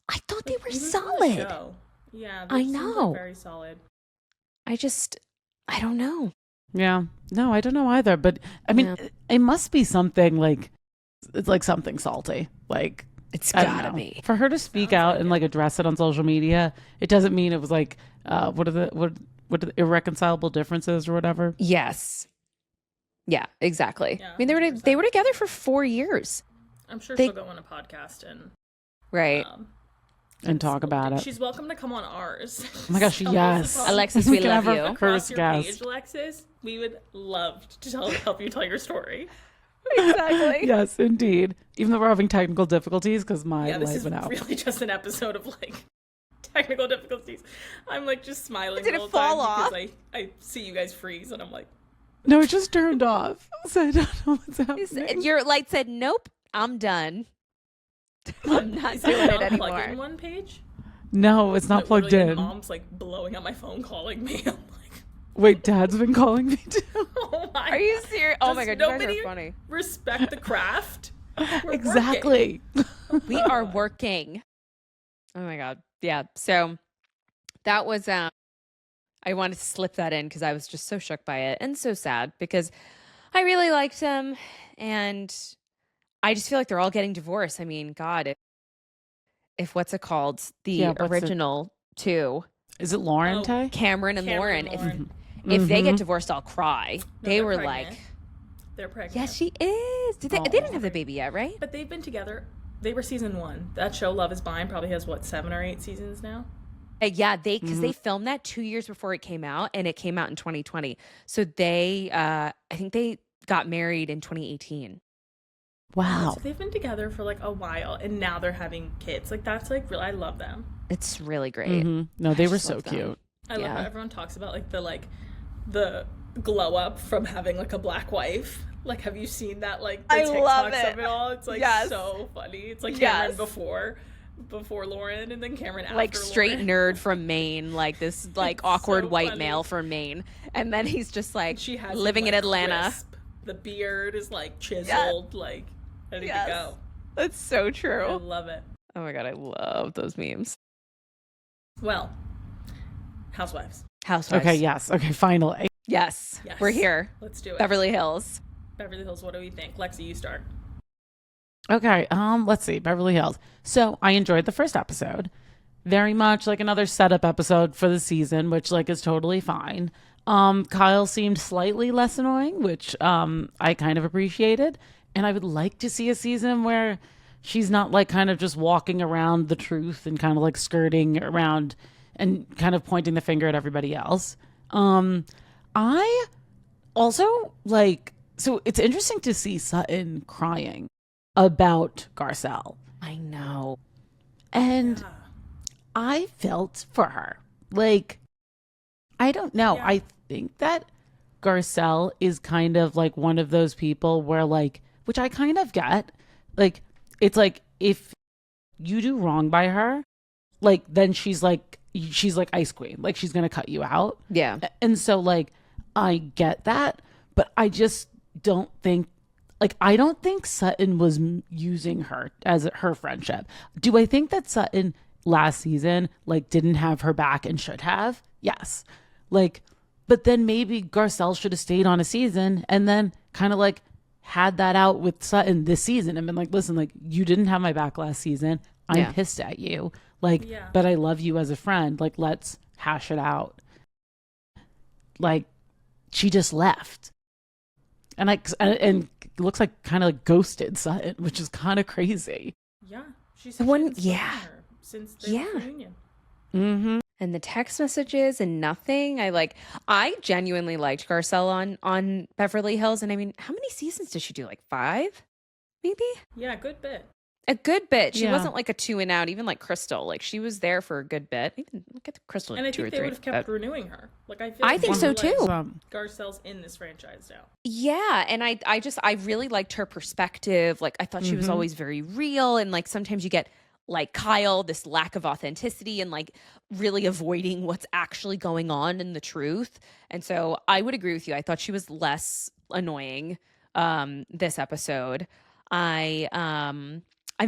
I thought they were Even for the solid. show. Yeah, I seems know. like very solid. I don't know. Yeah, no, I don't know either. But I mean, it must be something like it's like something salty. Like It's I don't gotta know. be. For her to speak out and like address it on social media. It doesn't mean it was like what are the irreconcilable differences or whatever. Yes. Yeah, exactly. Yeah, I mean, they were together for 4 years. I'm sure she'll go on a podcast and Right. And talk about it. She's welcome to come on ours. Oh my gosh, yes. Alexis, we can love have you. her Across first your guest. page, Alexis, we would love to help you tell your story. Exactly. Yes, indeed. Even though we're having technical difficulties because my This light is went out. really just an episode of like technical difficulties. I'm like just smiling Did the it whole fall time off? because I see you guys freeze and I'm like, No, it just turned off. So I don't know what's happening. Your light said, "Nope, I'm done. I'm not is doing it it not anymore." plug in one page? No, it's not plugged Literally, in. Mom's like blowing up my phone, calling me. I'm like, Wait, Dad's been calling me too. oh my! Are you serious? Oh my Does god, you guys nobody are funny. Respect the craft. We're Exactly. We are working. Oh my god. Yeah. So that was I wanted to slip that in because I was just so shook by it and so sad because I really liked him, and I just feel like they're all getting divorced. I mean, God, if what's it called? The original two. Is it Lauren Tay? Cameron and Lauren. Lauren. If they get divorced, I'll cry. No, They they're were pregnant. like, They're pregnant. yes, she is. Did they didn't have the baby yet, right? But they've been together. They were season 1. That show, Love Is Blind, probably has 7 or 8 seasons now. Yeah, because they filmed that 2 years before it came out, and it came out in 2020. So they, I think they got married in 2018. Wow. So they've been together for like a while, and now they're having kids. Like that's like real. I love them. It's really great. No, they were just so love them. cute. I love how everyone talks about the glow up from having like a black wife. Like, have you seen that? Like the TikToks of it all. It's like so funny. It's like Cameron before Lauren, and then Cameron after Like straight Lauren. nerd from Maine, like this like awkward so white funny. male from Maine, and then he's just like She has living him, in like, Atlanta. crisp. The beard is like chiseled, like ready to go. That's so I true. love it. Oh my god, I love those memes. Well, Housewives. Housewives. Okay, yes. Okay, finally. Yes, Yes. we're here. Let's do it. Beverly Hills. Beverly Hills, what do we think? Lexi, you start. Okay, let's see. Beverly Hills. So I enjoyed the first episode. Very much like another setup episode for the season, which like is totally fine. Kyle seemed slightly less annoying, which I kind of appreciated. And I would like to see a season where she's not like kind of just walking around the truth and kind of like skirting around and kind of pointing the finger at everybody else. I also like, so it's interesting to see Sutton crying about Garcelle. I know. And I felt for her. Like, I don't know. Yeah. I think that Garcelle is kind of like one of those people where like, which I kind of get, like, it's like if you do wrong by her, like then she's like ice queen, like she's gonna cut you out. Yeah. And so like I get that, but I just don't think like, I don't think Sutton was using her as her friendship. Do I think that Sutton last season, like, didn't have her back and should have? Yes. Like, but then maybe Garcelle should have stayed on a season and then kind of like had that out with Sutton this season and been like, listen, like, you didn't have my back last season. I'm pissed at you. Like, but I love you as a friend. Like, let's hash it out. Like, she just left. And and it looks like kind of like ghosted Sutton, which is kind of crazy. Yeah. She said her since their reunion. Mm-hmm. And the text messages and nothing. I genuinely liked Garcelle on Beverly Hills. And I mean, how many seasons did she do? Like 5? Maybe? Yeah, a good bit. A good bit. She wasn't like a 2 and out, even like Crystal. Like, she was there for a good bit. Even look at Crystal. And I 2 or think 3. they would have kept renewing her. Like, I think so too. Garcelle's in this franchise now. Yeah, and I really liked her perspective. Like, I thought she was always very real, and like sometimes you get like Kyle, this lack of authenticity and like really avoiding what's actually going on in the truth. And so I would agree with you. I thought she was less annoying this episode. I'm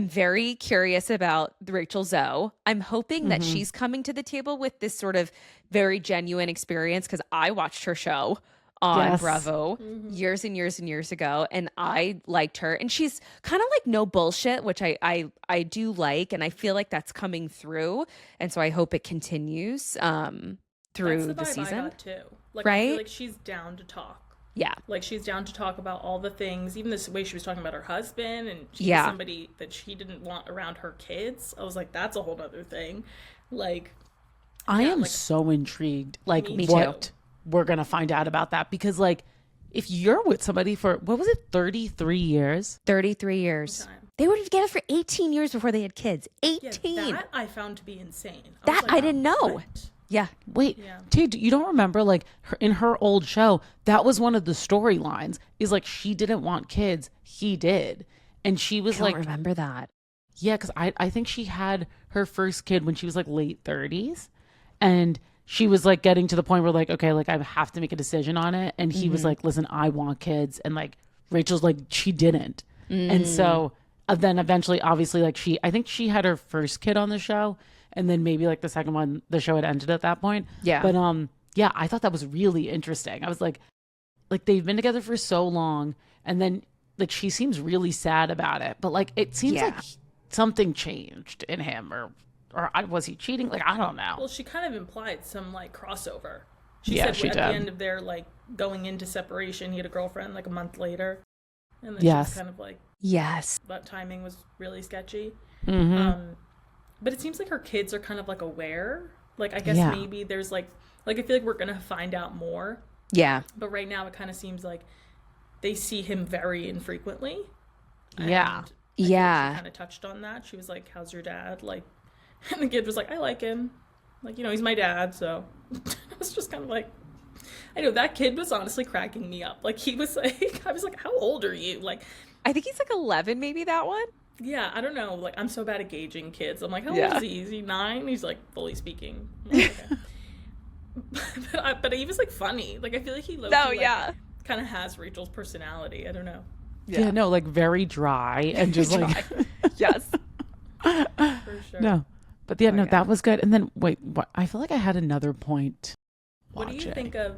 very curious about Rachel Zoe. I'm hoping that she's coming to the table with this sort of very genuine experience, because I watched her show on Bravo years and years and years ago, and I liked her. And she's kind of like no bullshit, which I do like, and I feel like that's coming through. And so I hope it continues through the season. I got too. Like, right? I feel like she's down to talk. Yeah. Like, she's down to talk about all the things, even this way she was talking about her husband, and she was somebody that she didn't want around her kids. I was like, that's a whole other thing. Like, I am so intrigued, like, what we're going to find out about that. Because, like, if you're with somebody for, what was it, 33 years? 33 years. They were together for 18 years before they had kids. 18. Yeah, that I found to be insane. I didn't know. What? Yeah. Wait, dude, you don't remember, like, in her old show, that was one of the storylines, is like, she didn't want kids. He did. And she was like, remember that. Yeah, because I think she had her first kid when she was like late 30s. And she was like getting to the point where, like, okay, like, I have to make a decision on it. And he was like, listen, I want kids. And like, Rachel's like, she didn't. And so then eventually, obviously, like, I think she had her first kid on the show. And then maybe like the second one, the show had ended at that point. Yeah. But yeah, I thought that was really interesting. I was like they've been together for so long, and then like she seems really sad about it. But like it seems like something changed in him, or was he cheating? Like, I don't know. Well, she kind of implied some like crossover. She said at the end of their like going into separation, he had a girlfriend like a month later, and then she was kind of like, that timing was really sketchy. But it seems like her kids are kind of like aware. Like, I guess maybe there's like I feel like we're going to find out more. Yeah. But right now it kind of seems like they see him very infrequently. Yeah. She kind of touched on that. She was like, how's your dad? Like, and the kid was like, I like him. Like, you know, he's my dad. So I was just kind of like, I know that kid was honestly cracking me up. Like, he was like, I was like, how old are you? Like, I think he's like 11, maybe, that one. Yeah, I don't know. Like, I'm so bad at gauging kids. I'm like, how old is he? Is he 9? He's like fully speaking. Like, okay. but he was like funny. Like, I feel like he kind of has Rachel's personality. I don't know. Yeah, no, like very dry and just like yes. For sure. No. But that was good. And then wait, what, I feel like I had another point. What do you think of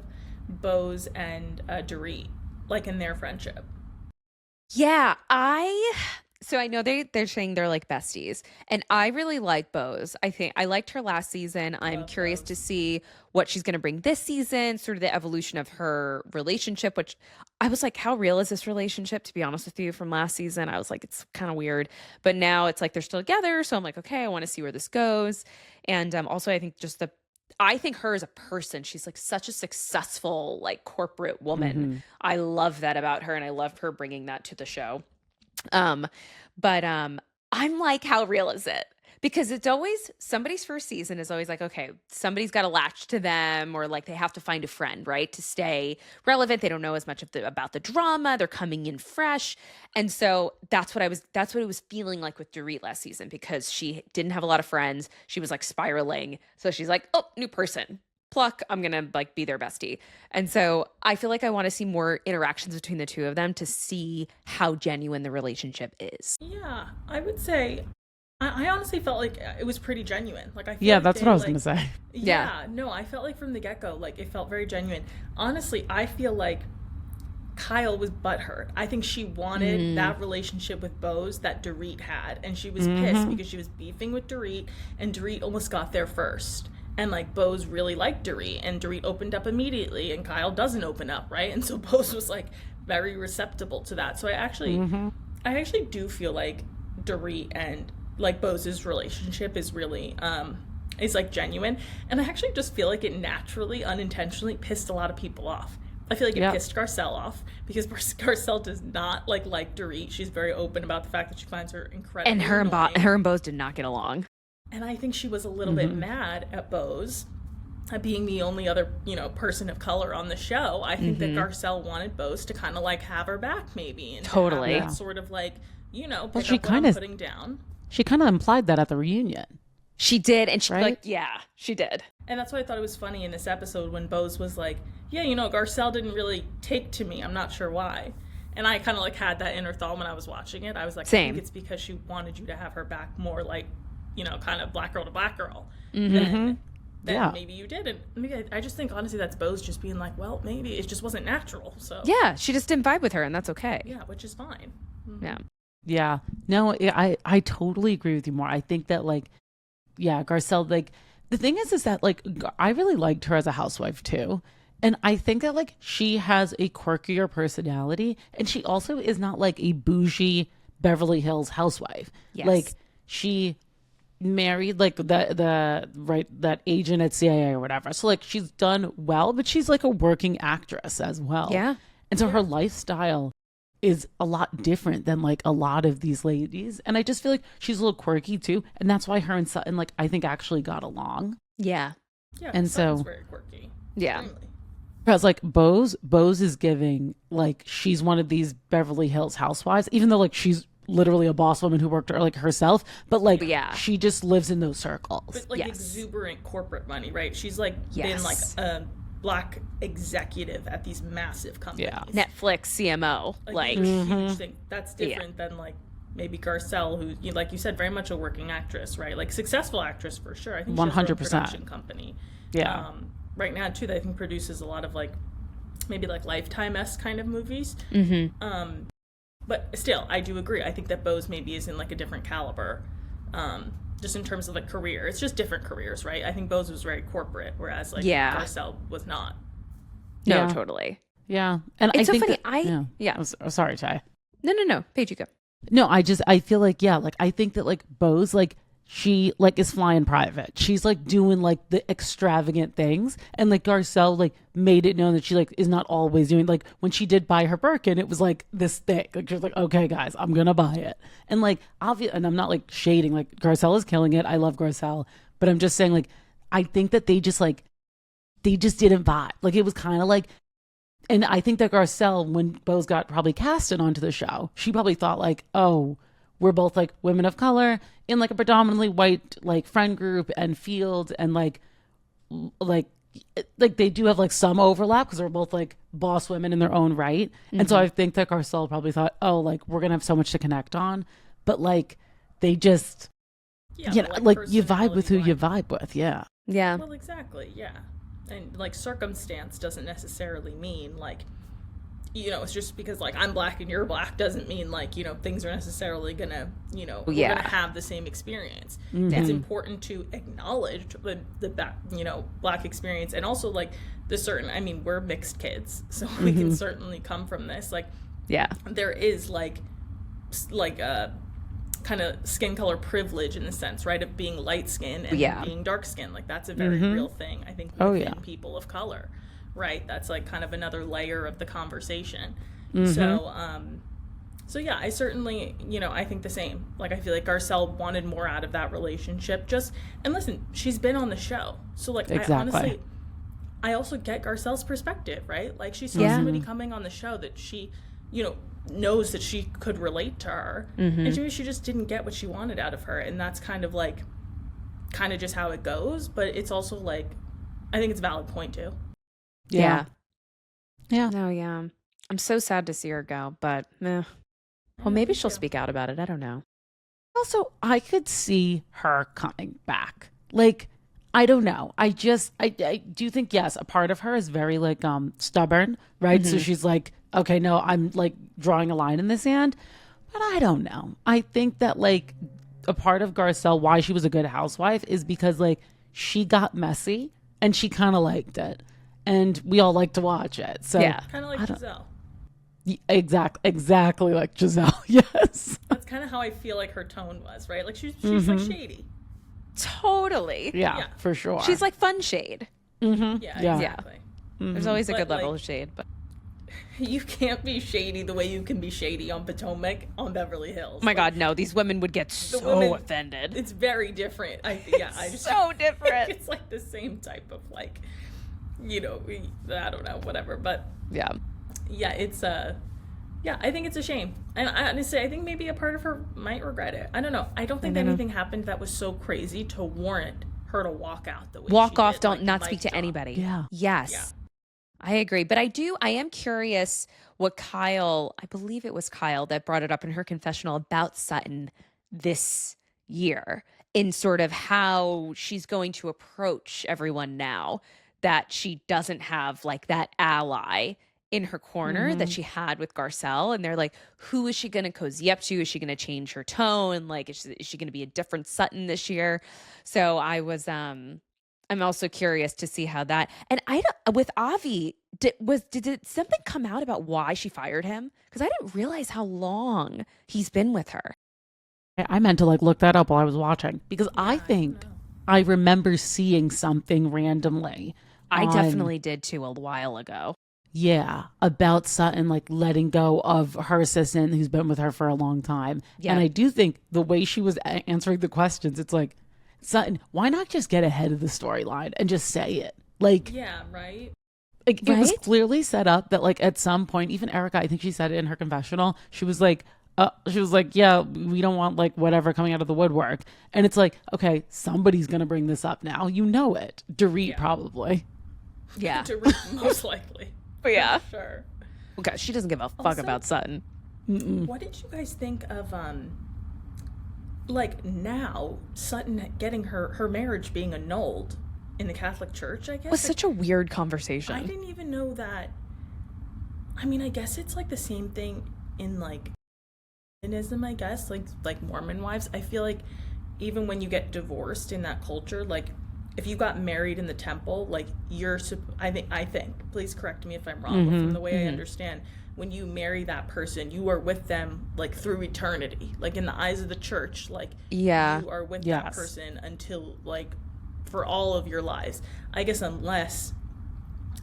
Bose and Dorit, like, in their friendship? Yeah, so I know they're saying they're like besties, and I really like Bose. I think I liked her last season. I'm curious to see what she's going to bring this season, sort of the evolution of her relationship, which I was like, how real is this relationship? To be honest with you, from last season, I was like, it's kind of weird, but now it's like they're still together. So I'm like, okay, I want to see where this goes. And also I think I think her as a person, she's like such a successful, like, corporate woman. I love that about her, and I love her bringing that to the show. But I'm like, how real is it? Because it's always, somebody's first season is always like, okay, somebody's got to latch to them, or like they have to find a friend, right, to stay relevant. They don't know as much about the drama. They're coming in fresh. And so that's what it was feeling like with Dorit last season, because she didn't have a lot of friends. She was like spiraling. So she's like, oh, new person. pluck, I'm going to like be their bestie. And so I feel like I want to see more interactions between the two of them to see how genuine the relationship is. Yeah, I would say I honestly felt like it was pretty genuine. Like I feel Yeah, like that's they, what I was like, going to say. Yeah, no, I felt like from the get-go, like it felt very genuine. Honestly, I feel like Kyle was butthurt. I think she wanted that relationship with Bose that Dorit had, and she was pissed because she was beefing with Dorit, and Dorit almost got there first. And like Bose really liked Dorit, and Dorit opened up immediately, and Kyle doesn't open up, right? And so Bose was like very receptive to that. So I actually do feel like Dorit and like Bose's relationship is really is like genuine, and I actually just feel like it naturally, unintentionally pissed a lot of people off. I feel like it pissed Garcelle off because Garcelle does not like Dorit. She's very open about the fact that she finds her incredible. And her and Bose did not get along. And I think she was a little bit mad at Bose being the only other, person of color on the show. I think that Garcelle wanted Bose to kind of like have her back maybe. And totally. That sort of like, pick she up what I'm putting down. She kind of implied that at the reunion. She did. And she right? she did. And that's why I thought it was funny in this episode when Bose was like, yeah, Garcelle didn't really take to me. I'm not sure why. And I kind of like had that inner thought when I was watching it. I was like, Same. I think it's because she wanted you to have her back more like, kind of black girl to black girl. Mm-hmm. Then maybe you did. And maybe I just think, honestly, that's Bose just being like, well, maybe it just wasn't natural. So yeah, she just didn't vibe with her, and that's okay. Yeah, which is fine. Yeah. Yeah. No, I totally agree with you more. I think that like, Garcelle, like, the thing is that like, I really liked her as a housewife too. And I think that like, she has a quirkier personality, and she also is not like a bougie Beverly Hills housewife. Yes. Like, she married like that agent at CIA or whatever. So like, she's done well, but she's like a working actress as well. Yeah. And so her lifestyle is a lot different than like a lot of these ladies. And I just feel like she's a little quirky too. And that's why her and Sutton like, I think actually got along. Yeah. Yeah. And Sutton's so very quirky. Yeah. Extremely. Because like Bose is giving like, she's one of these Beverly Hills housewives, even though like she's literally a boss woman who worked like herself, but like she just lives in those circles. But like exuberant corporate money, right? She's like been like a black executive at these massive companies. Yeah. Netflix CMO. Like a huge thing. That's different than like maybe Garcelle, who, like you said, very much a working actress, right? Like successful actress for sure. I think she has her own production company. Yeah. Right now too, that I think produces a lot of like maybe like Lifetime-esque kind of movies. But still, I do agree. I think that Bose maybe is in like a different caliber, just in terms of like career. It's just different careers, right? I think Bose was very corporate, whereas like Garcelle was not. No, totally. Yeah, and it's I so think funny. Oh, sorry, Ty. No. Paige, you go. No, I feel like I think that like Bose like, she like is flying private. She's like doing like the extravagant things, and like Garcelle like made it known that she like is not always doing, like when she did buy her Birkin, it was like this thing. Like she was like, okay guys, I'm gonna buy it. And like and I'm not like shading, like Garcelle is killing it. I love Garcelle, but I'm just saying like, I think that they just didn't vibe. Like it was kind of like, and I think that Garcelle, when Bose got probably casted onto the show, she probably thought like, oh, we're both like women of color in like a predominantly white like friend group and field, and like they do have like some overlap because they're both like boss women in their own right. And so I think that Garcelle probably thought, oh, like we're gonna have so much to connect on, but like they just like you vibe with who you vibe with. Yeah. Well, exactly. Yeah. And like circumstance doesn't necessarily mean like, it's just because like I'm black and you're black doesn't mean like, things are necessarily gonna, we're gonna have the same experience. It's important to acknowledge the black experience, and also like the certain, we're mixed kids, so we can certainly come from this. Like, there is like a kind of skin color privilege in the sense, right, of being light skin and being dark skin. Like that's a very real thing, I think, within people of color. Right, that's like kind of another layer of the conversation. So yeah, I certainly, I think the same. Like I feel like Garcelle wanted more out of that relationship. And listen, she's been on the show, so like I also get Garcelle's perspective, right? Like she saw somebody coming on the show that she, knows that she could relate to her, and maybe she just didn't get what she wanted out of her, and that's kind of just how it goes. But it's also like, I think it's a valid point too. Yeah. Yeah. No, yeah. I'm so sad to see her go, but well, maybe she'll speak out about it. I don't know. Also, I could see her coming back. Like, I don't know. I do think, yes, a part of her is very like stubborn, right? So she's like, okay, no, I'm like drawing a line in the sand. But I don't know. I think that like a part of Garcelle, why she was a good housewife, is because like she got messy and she kind of liked it. And we all like to watch it. So Yeah. Kind of like Giselle. Exactly like Giselle. Yes. That's kind of how I feel like her tone was, right? Like she's like shady. Totally. Yeah, for sure. She's like fun shade. Yeah, Yeah. exactly. There's always a But, good level like, of shade, but You can't be shady the way you can be shady on Potomac on Beverly Hills. oh my God, no! These women would get so women- offended. It's very different. I think. Yeah, I just So different. It's like the same type of like, I don't know, whatever. But Yeah. yeah, it's yeah, I think it's a shame. And honestly, I think maybe a part of her might regret it. I don't know. I don't think anything happened that was so crazy to warrant her to walk out the way Walk she off. did, Don't like, not the speak mic to drop. anybody. Yeah. Yes. Yeah. I agree. But I am curious what Kyle, I believe it was Kyle that brought it up in her confessional about Sutton this year, in sort of how she's going to approach everyone now that she doesn't have like that ally in her corner that she had with Garcelle. And they're like, who is she going to cozy up to? Is she going to change her tone? Like, is she going to be a different Sutton this year? So I'm also curious to see how that, and I don't, with Avi, did something come out about why she fired him? Because I didn't realize how long he's been with her. I meant to like look that up while I was watching because I think I remember seeing something randomly. I definitely did too a while ago. Yeah, about Sutton like letting go of her assistant who's been with her for a long time. Yeah. And I do think the way she was answering the questions, it's like, Sutton, why not just get ahead of the storyline and just say it? Like, Yeah, right? like it was Right? clearly set up that like at some point, even Erica, I think she said it in her confessional, she was like, yeah, we don't want like whatever coming out of the woodwork. And it's like, okay, somebody's going to bring this up now. You know it. Dorit probably. Yeah. Most likely. But yeah. Sure. Okay, she doesn't give a fuck Also- about Sutton. What did you guys think of like now Sutton getting her marriage being annulled in the Catholic Church? I guess It was such a weird I conversation. didn't even know that. I mean, I guess it's like the same thing in like Mormonism, I guess, like Mormon wives. I feel like even when you get divorced in that culture, like if you got married in the temple, like I think, please correct me if I'm wrong, but from the way I understand, when you marry that person, you are with them like through eternity. Like in the eyes of the church, like Yeah. you are with that Yes. person until like for all of your lives. I guess unless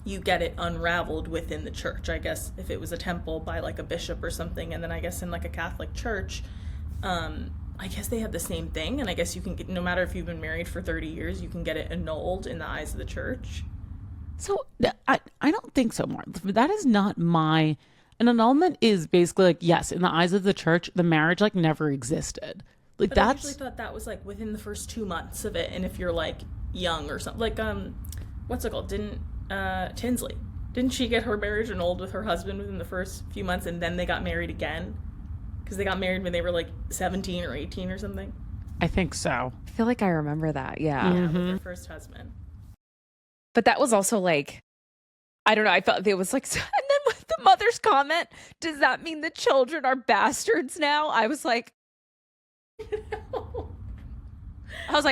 you get it unraveled within the church. I guess if it was a temple by like a bishop or something, and then I guess in like a Catholic church, I guess they have the same thing, and I guess you can get, no matter if you've been married for 30 years, you can get it annulled in the eyes of the church. So I don't think so, Mark. That is not my. An annulment is basically like, yes, in the eyes of the church, the marriage like never existed. Like But I that's usually thought that was like within the first 2 months of it, and if you're like young or something, like what's it called? Didn't Tinsley? Didn't she get her marriage annulled with her husband within the first few months, and then they got married again? Because they got married when they were like 17 or 18 or something. I think so. I feel like I remember that. Yeah. Yeah, with their first husband. But that was also like, I don't know. I felt it was like, and then with the mother's comment, does that mean the children are bastards now? I was like,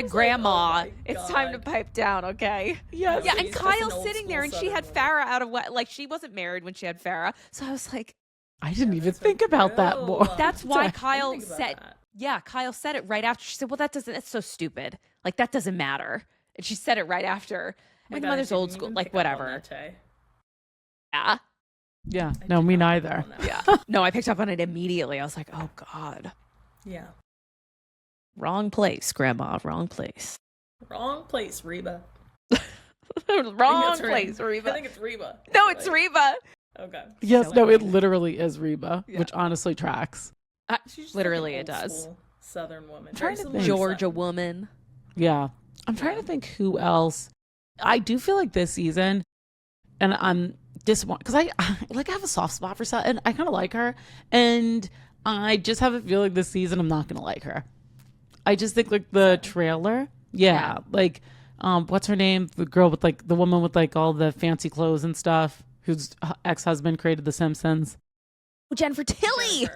Grandma, oh my it's time to God. pipe down, okay? Yes. Yeah, She's and just Kyle's an old sitting school there, and she Southern had woman. Farrah out of what? Like she wasn't married when she had Farrah, so I was like, I didn't even that's think so about that true. more. that's why I Kyle didn't think about said, that. yeah, Kyle said it right after. She said, well, that's so stupid. Like that doesn't matter. And she said it right after. Oh my And the God, I mother's didn't old even school, pick like up on whatever. that, Tay. Yeah. Yeah, I no, did me not pick neither. up on that. Yeah. No, I picked up on it immediately. I was like, oh God. Yeah. Wrong place, Grandma. Wrong place. Wrong place, Reba. Wrong that's her place, name. Reba. I think it's Reba. No, it's Like, Reba. Okay. Yes, So no, it annoying. literally is Reba, Yeah. which honestly tracks. She's just Literally, like an it old does. school Southern woman. trying Very to similar think. Georgia Sutton. woman. Yeah. I'm trying to think who else. I do feel like this season, and I'm disappointed because I have a soft spot for Sutton. I kind of like her, and I just have a feeling this season I'm not gonna like her. I just think like the trailer, like what's her name? The girl with like the woman with like all the fancy clothes and stuff, whose ex-husband created The Simpsons. Jennifer Tilly.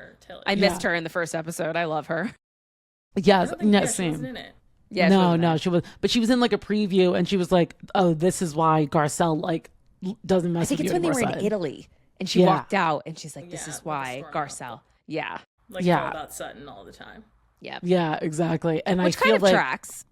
I missed her in the first episode. I love her. Yes, no, She same. wasn't in it. Yeah, She was, but she was in like a preview, and she was like, "Oh, this is why Garcelle like doesn't mess I think with it's you when they anymore, were in Sutton." Italy, and she walked out, and she's like, "This is like why a storm Garcelle." Yeah, Like all about Sutton all the time. yeah, Yeah, exactly. And which I feel kind of like tracks.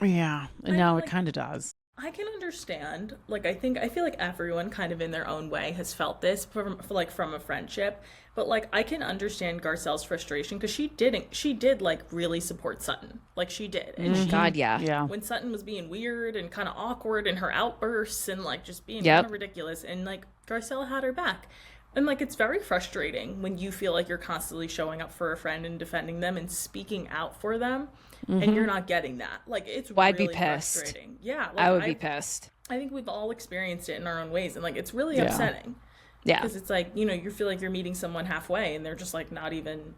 yeah, no, it kind of does. I can understand. Like, I feel like everyone kind of in their own way has felt this from a friendship. But like, I can understand Garcelle's frustration because she did like really support Sutton. Like she did. And God, yeah. when Sutton was being weird and kind of awkward in her outbursts and like just being kind of ridiculous, and like Garcelle had her back. And like, it's very frustrating when you feel like you're constantly showing up for a friend and defending them and speaking out for them, and you're not getting that. Like, it's I'd really be pissed. frustrating. Yeah, like, I would be pissed. I think we've all experienced it in our own ways, and like, it's really upsetting. Yeah, because it's like, you feel like you're meeting someone halfway, and they're just like not even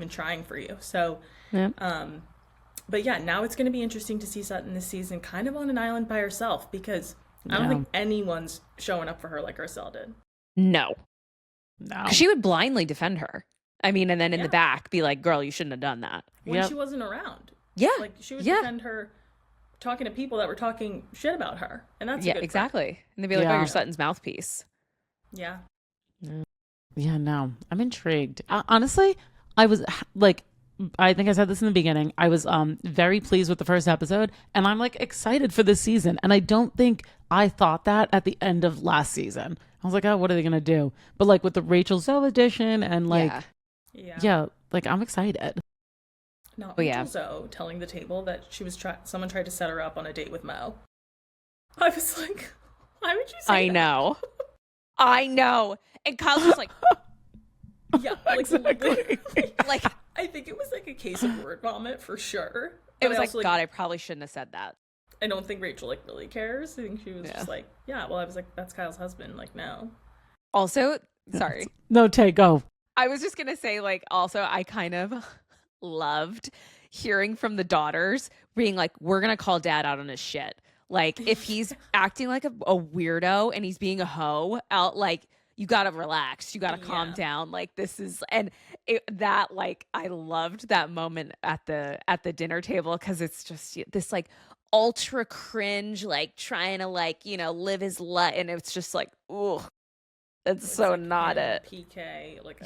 trying for you. So, but yeah, now it's going to be interesting to see Sutton this season, kind of on an island by herself, because I don't think anyone's showing up for her like Garcelle did. no. 'Cause she would blindly defend her. I mean, and then in the back be like, "Girl, you shouldn't have done that." When she wasn't around. Yeah, like she would defend her, talking to people that were talking shit about her, and that's a good exactly. friend. And they'd be like, "Oh, you're Sutton's mouthpiece." Yeah. Yeah, no, I'm intrigued. Honestly, I was like, I think I said this in the beginning. I was very pleased with the first episode, and I'm like excited for this season. And I don't think I thought that at the end of last season. I was like, oh, what are they gonna do? But like with the Rachel Zoe edition and like, like I'm excited. No, Rachel Zoe telling the table that she was someone tried to set her up on a date with Mo. I was like, why would you say that? I know. And Kyle's just like, yeah, like, exactly. like I think it was like a case of word vomit for sure. It was like, God, I probably shouldn't have said that. I don't think Rachel like really cares. I think she was just like, yeah, well, I was like, that's Kyle's husband. Like, no. Also, sorry. No, Tay, go. I was just going to say, like, also, I kind of loved hearing from the daughters being like, we're going to call dad out on his shit. Like, if he's acting like a weirdo and he's being a hoe out, like, you got to relax. You got to calm down. Like, this is, and like, I loved that moment at the dinner table, because it's just this, like, ultra cringe, like trying to like, live his life, and it's just like, ooh, it's so like not it. PK, like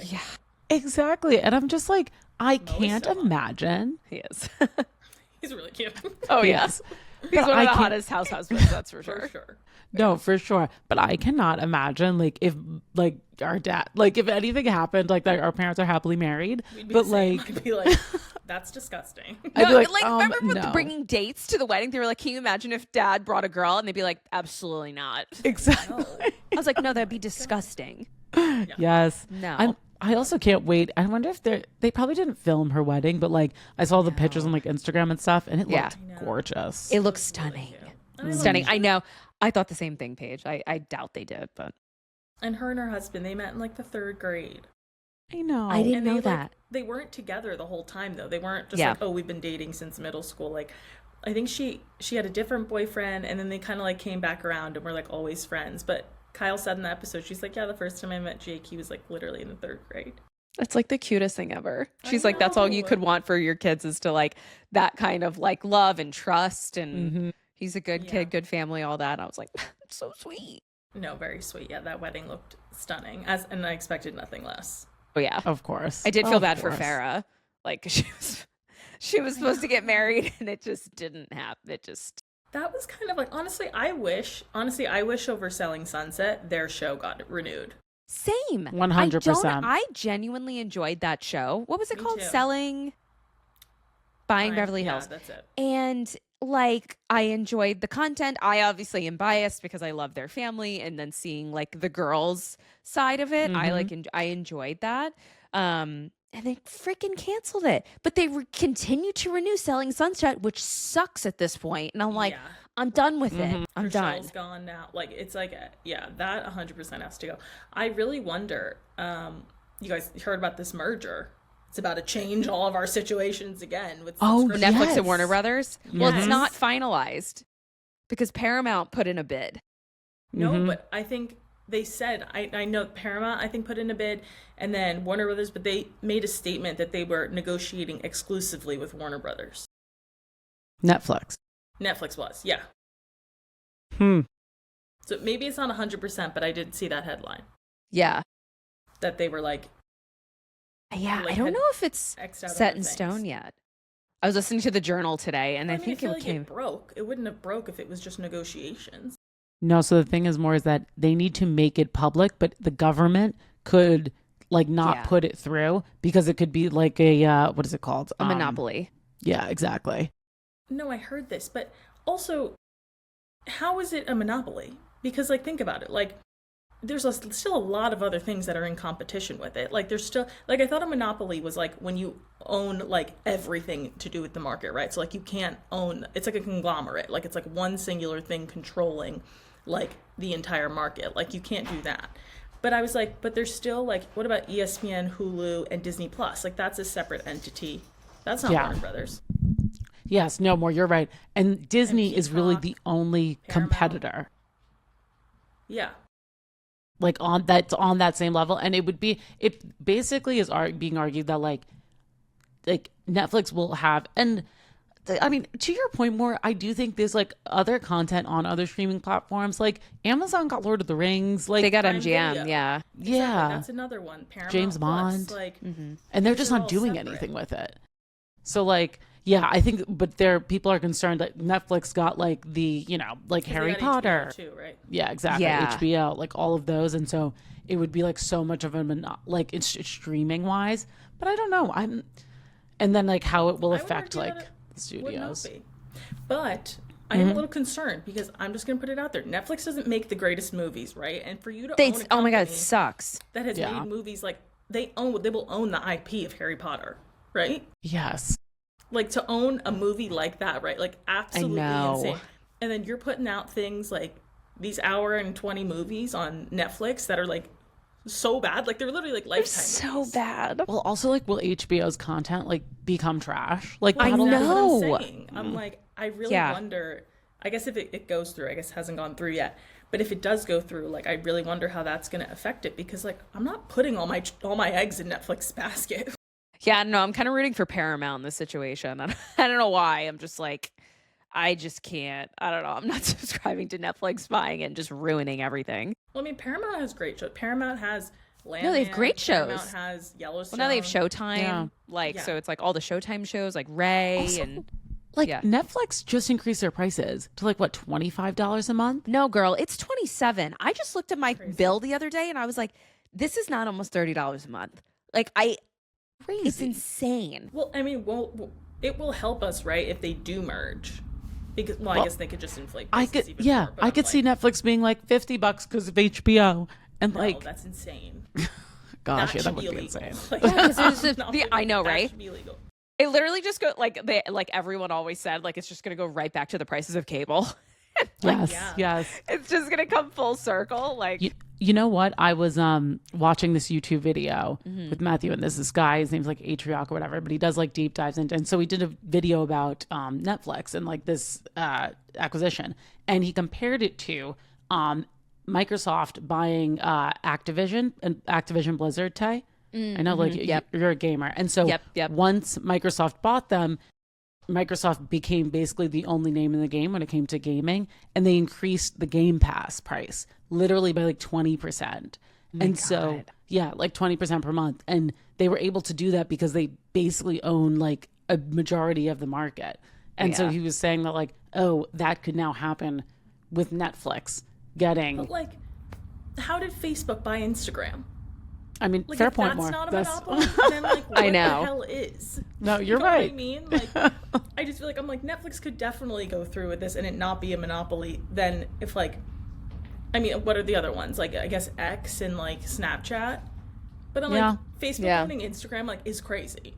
exactly, and I'm just like, I can't imagine. He is. He's really cute. Oh yes, he's one of the hottest house husbands. That's for sure. For sure. No, for sure. But I cannot imagine like if like our dad, like if anything happened, like that our parents are happily married, but like I'd be like, that's disgusting. I'd be like remember with bringing dates to the wedding? They were like, can you imagine if dad brought a girl? And they'd be like, absolutely not. Exactly. No. I was like, no, that'd be disgusting. Yes. No. I also can't wait. I wonder if they probably didn't film her wedding, but like I saw the pictures on like Instagram and stuff, and it looked gorgeous. It looks stunning. Really stunning. I know. I thought the same thing, Paige. I doubt they did, but. And her and her husband, they met in like the 3rd grade. I know. I didn't know that. Like, they weren't together the whole time though. They weren't just like, oh, we've been dating since middle school. Like, I think she had a different boyfriend, and then they kind of like came back around and were like always friends. But Kyle said in the episode, she's like, yeah, the first time I met Jake, he was like literally in the 3rd grade. It's like the cutest thing ever. She's like, that's all you could want for your kids, is to like that kind of like love and trust, and he's a good kid, good family, all that. I was like, that's so sweet. No, very sweet. Yeah, that wedding looked stunning, and I expected nothing less. Oh yeah, of course. I did feel bad for Farrah. Like she was supposed to get married, and it just didn't happen. That was kind of like, honestly, I wish over Selling Sunset, their show got renewed. Same. 100%. I genuinely enjoyed that show. What was it called? Buying Beverly Hills. Yeah, that's it. And like, I enjoyed the content. I obviously am biased because I love their family, and then seeing like the girls' side of it, I enjoyed that. And they freaking canceled it, but they continue to renew Selling Sunset, which sucks at this point. And I'm like, I'm done with it. I'm done. Michelle's gone now. Like, it's like, yeah, that 100% has to go. I really wonder, you guys heard about this merger. It's about to change all of our situations again with Netflix and Warner Brothers. Yes. Well, it's not finalized because Paramount put in a bid. No, but I think they said, I know Paramount, I think, put in a bid, and then Warner Brothers, but they made a statement that they were negotiating exclusively with Warner Brothers. Netflix was, yeah. So maybe it's not 100%, but I did see that headline. Yeah. That they were like... Yeah, I don't know if it's set in stone yet. I was listening to the Journal today, and I think it broke. It wouldn't have broke if it was just negotiations. No, so the thing is that they need to make it public, but the government could not put it through because it could be like a what is it called? A monopoly. Yeah, exactly. No, I heard this, but also, how is it a monopoly? Because think about it, there's still a lot of other things that are in competition with it. There's still, I thought a monopoly was when you own everything to do with the market, right? So you can't own, it's like a conglomerate. It's one singular thing controlling the entire market. You can't do that. But I was but there's still what about ESPN, Hulu, and Disney Plus? That's a separate entity. That's not Warner Brothers. Yes, no more. You're right. And Disney is really the only competitor. Yeah. On that same level, and it basically is being argued that Netflix will have, and I mean, to your point more, I do think there's other content on other streaming platforms. Amazon got Lord of the Rings, they got Prime MGM, Video. Yeah, exactly. That's another one. Paramount James Bond, Plus, and they're just not doing anything with it. So yeah, I think, but people are concerned that Netflix got the Harry Potter too, right? Yeah, exactly. Yeah. HBO, all of those, and so it would be so much of a it's streaming wise. But I don't know. And then how it will affect the studios. But I am a little concerned because I'm just gonna put it out there. Netflix doesn't make the greatest movies, right? And for you to own a oh my god, it sucks. That has made movies they will own the IP of Harry Potter, right? Yes. To own a movie like that, right? Absolutely insane. And then you're putting out things these hour and 20 movies on Netflix that are so bad. They're literally lifetime so movies. bad. Well, also will HBO's content become trash? I know. That's what I'm saying. I'm I really wonder. I guess if it goes through, I guess it hasn't gone through yet. But if it does go through, I really wonder how that's going to affect it because I'm not putting all my eggs in Netflix basket. Yeah, no, I'm kind of rooting for Paramount in this situation. I don't know why. I'm just I just can't. I don't know. I'm not subscribing to Netflix, buying it, and just ruining everything. Well, I mean, Paramount has great shows. Paramount has Landman. No, they have great shows. Paramount has Yellowstone. Well, now they have Showtime. Yeah. So it's all the Showtime shows, Ray Also, and... Netflix just increased their prices to what, $25 a month? No, girl, it's $27. I just looked at my bill the other day and I was this is not almost $30 a month. Crazy. It's insane. Well, I mean, it will help us, right, if they do merge. Because, I guess they could just inflate prices even more. I could see Netflix being $50 because of HBO. And no, that's insane. Gosh, that that would be be insane. I know, right? That should be illegal. It literally just go everyone always said it's just gonna go right back to the prices of cable. Yes. It's just gonna come full circle. You know what? I was watching this YouTube video with Matthew, and this guy, his name's Atrioc or whatever, but he does deep dives into, and so he did a video about Netflix and this acquisition, and he compared it to Microsoft buying Activision and Activision Blizzard. Tay, I know you're a gamer, and so once Microsoft bought them, Microsoft became basically the only name in the game when it came to gaming, and they increased the Game Pass price literally by 20%. And so, 20% per month. And they were able to do that because they basically own a majority of the market. And so he was saying that that could now happen with Netflix getting. But how did Facebook buy Instagram? I mean, fair point, more. That's not a monopoly. Then, what I know. the hell is? No, you're know right. What I mean, I just feel I'm Netflix could definitely go through with this and it not be a monopoly. Then if I mean, what are the other ones? I guess X and Snapchat. But I'm Facebook owning Instagram is crazy.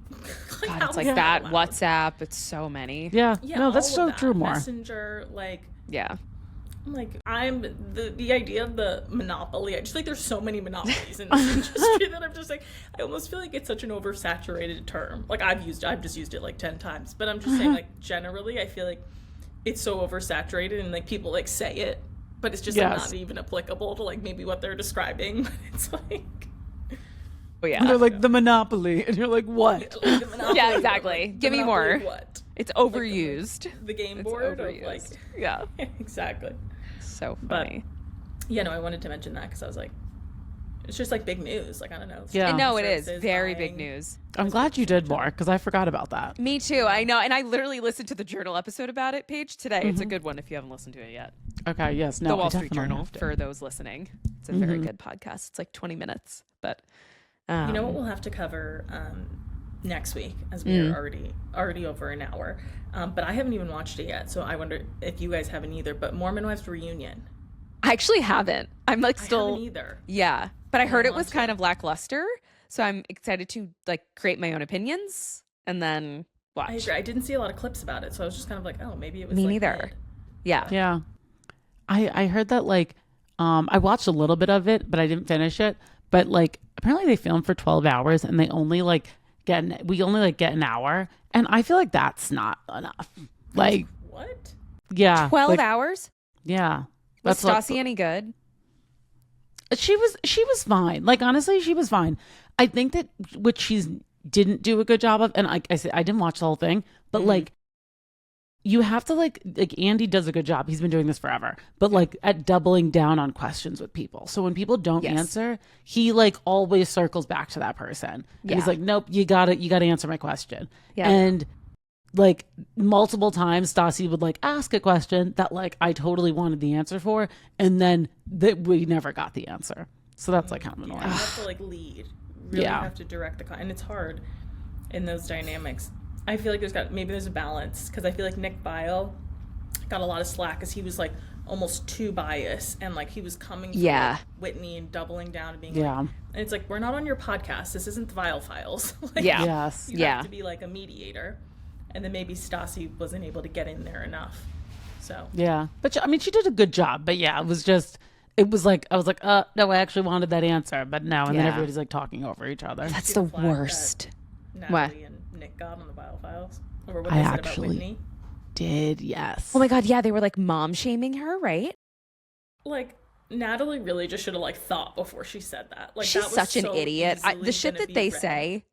God, it's that WhatsApp. It's so many. Yeah. No, that's so true. More Messenger, Yeah. I'm like, the idea of the monopoly. I just like there's so many monopolies in this industry that I'm just like, I almost feel like it's such an oversaturated term. Like I've just used it like 10 times, but I'm just saying like generally I feel like it's so oversaturated and like people like say it, but it's just like, not even applicable to like maybe what they're describing. But it's like, oh yeah, they're like the monopoly, and you're like, what? Yeah, like, the monopoly, yeah, exactly. like, Give me more. What? It's overused. Like, the game board of like, yeah, exactly. So funny. But, yeah, no, I wanted to mention that because I was like, it's just like big news. Like I don't know. Yeah, no, it is very big news. I'm glad you did, Mark, because I forgot about that. Me too. I know, and I literally listened to the Journal episode about it, Paige, today. It's a good one if you haven't listened to it yet. Okay, yes, no, the Wall Street Journal for those listening. It's a very good podcast. It's like 20 minutes, but you know what we'll have to cover next week, as we're already over an hour. But I haven't even watched it yet, so I wonder if you guys haven't either. But Mormon Wives Reunion. I actually haven't. I'm like still. I haven't either. Yeah, but I heard it was kind of lackluster, so I'm excited to like create my own opinions and then watch. I agree. I didn't see a lot of clips about it, so I was just kind of like, oh, maybe it was me like neither. Mid. Yeah, yeah. I heard that like I watched a little bit of it, but I didn't finish it. But like apparently they filmed for 12 hours and they only like get an hour, and I feel like that's not enough. Like what? Yeah, 12 like, hours. Yeah. Was Stassi any good? She was fine. Like honestly, she was fine. I think that what she's didn't do a good job of, and I said I didn't watch the whole thing, but like you have to like Andy does a good job. He's been doing this forever, but like at doubling down on questions with people. So when people don't answer, he like always circles back to that person. Yeah. He's like, nope, you gotta answer my question. Yeah. And like multiple times Stassi would like ask a question that like I totally wanted the answer for, and then we never got the answer. So that's like kind of annoying. You have to like lead. Really have to direct and it's hard in those dynamics. I feel like there's a balance, because I feel like Nick Bile got a lot of slack because he was like almost too biased, and like he was coming for like, Whitney and doubling down and being like, and it's like, we're not on your podcast. This isn't the Vile Files. Like, you have to be like a mediator. And then maybe Stassi wasn't able to get in there enough. So but I mean, she did a good job. But yeah, it was like I was like, no, I actually wanted that answer, but no. And then everybody's like talking over each other. That's the worst. Natalie and Nick got on the Bio Files, or what they said about Whitney. Did yes. Oh my god, yeah, they were like mom shaming her, right? Like Natalie really just should have like thought before she said that. Like she's that was such an idiot. The shit that they say.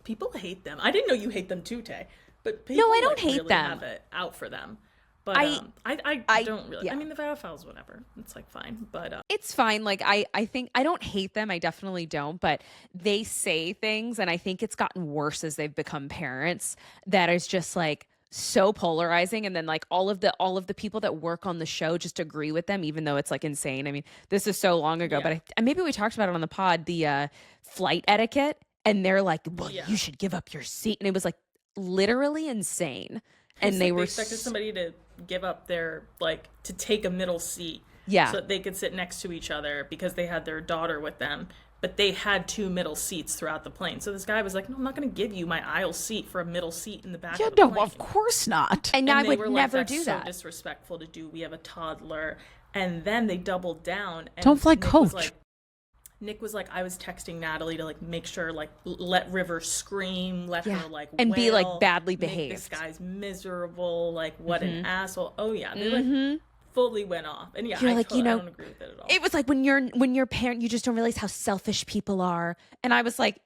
People hate them. I didn't know you hate them too, Tay. But people, no, I don't hate really them. Have it out for them. But I don't really. Yeah. I mean, the Vile Files, whatever. It's like fine, but it's fine. Like I think I don't hate them. I definitely don't. But they say things, and I think it's gotten worse as they've become parents. That is just like so polarizing, and then like all of the people that work on the show just agree with them, even though it's like insane. I mean, this is so long ago, but maybe we talked about it on the pod, the flight etiquette. And they're like, well, you should give up your seat. And it was like literally insane. And they expected somebody to give up their, like, to take a middle seat. Yeah. So that they could sit next to each other because they had their daughter with them. But they had 2 middle seats throughout the plane. So this guy was like, no, I'm not going to give you my aisle seat for a middle seat in the back of the plane. No, of course not. And I would never do that. So disrespectful to do. We have a toddler. And then they doubled down. And don't fly coach. Nick was like, I was texting Natalie to like make sure like let River scream, let her like and be like badly make behaved. This guy's miserable, like what an asshole. Oh yeah, they like fully went off. And yeah, you're like, I don't agree with it at all. It was like when you're a parent, you just don't realize how selfish people are. And I was like,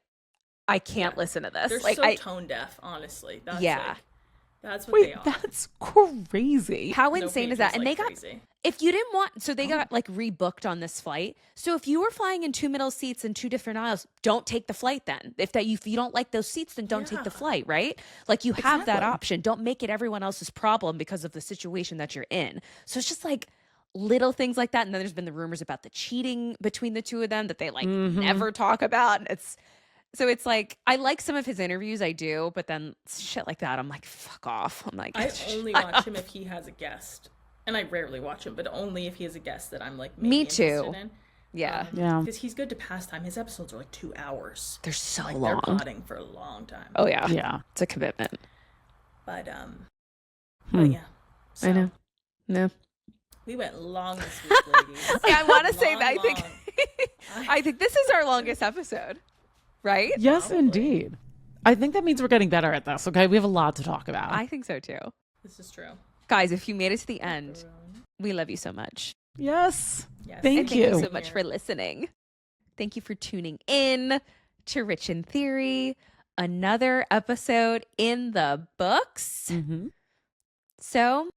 I can't listen to this. They're like, so tone deaf, honestly. That's that's what they are. That's crazy. How insane is that? And they got crazy. If you didn't want, so they got like rebooked on this flight. So if you were flying in 2 middle seats and 2 different aisles, don't take the flight then. If you don't like those seats, then don't take the flight, right? Like you have that option. Don't make it everyone else's problem because of the situation that you're in. So it's just like little things like that. And then there's been the rumors about the cheating between the two of them that they like never talk about. And it's like, I like some of his interviews, I do, but then shit like that, I'm like, fuck off. I'm like, I only watch him if he has a guest. And I rarely watch him, but only if he has a guest that I'm like, maybe me too. interested in. Yeah. Because he's good to pass time. His episodes are like 2 hours. They're so like, long. They're plotting for a long time. Oh yeah. Yeah. It's a commitment. But yeah. So, I know. No. We went long this week, ladies. Yeah, I want to say that I think this is our longest episode, right? Yes, indeed. I think that means we're getting better at this, okay? We have a lot to talk about. I think so too. This is true. Guys, if you made it to the end, we love you so much. Yes. Yes. Thank Thank you you so much for listening. Thank you for tuning in to Rich in Theory. Another episode in the books. Mm-hmm. So,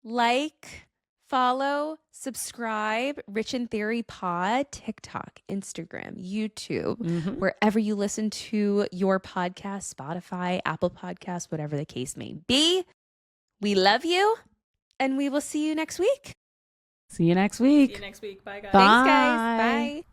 like, follow, subscribe, Rich in Theory Pod, TikTok, Instagram, YouTube, wherever you listen to your podcast, Spotify, Apple Podcasts, whatever the case may be. We love you, and we will see you next week. See you next week. See you next week. Bye, guys. Bye. Thanks, guys. Bye.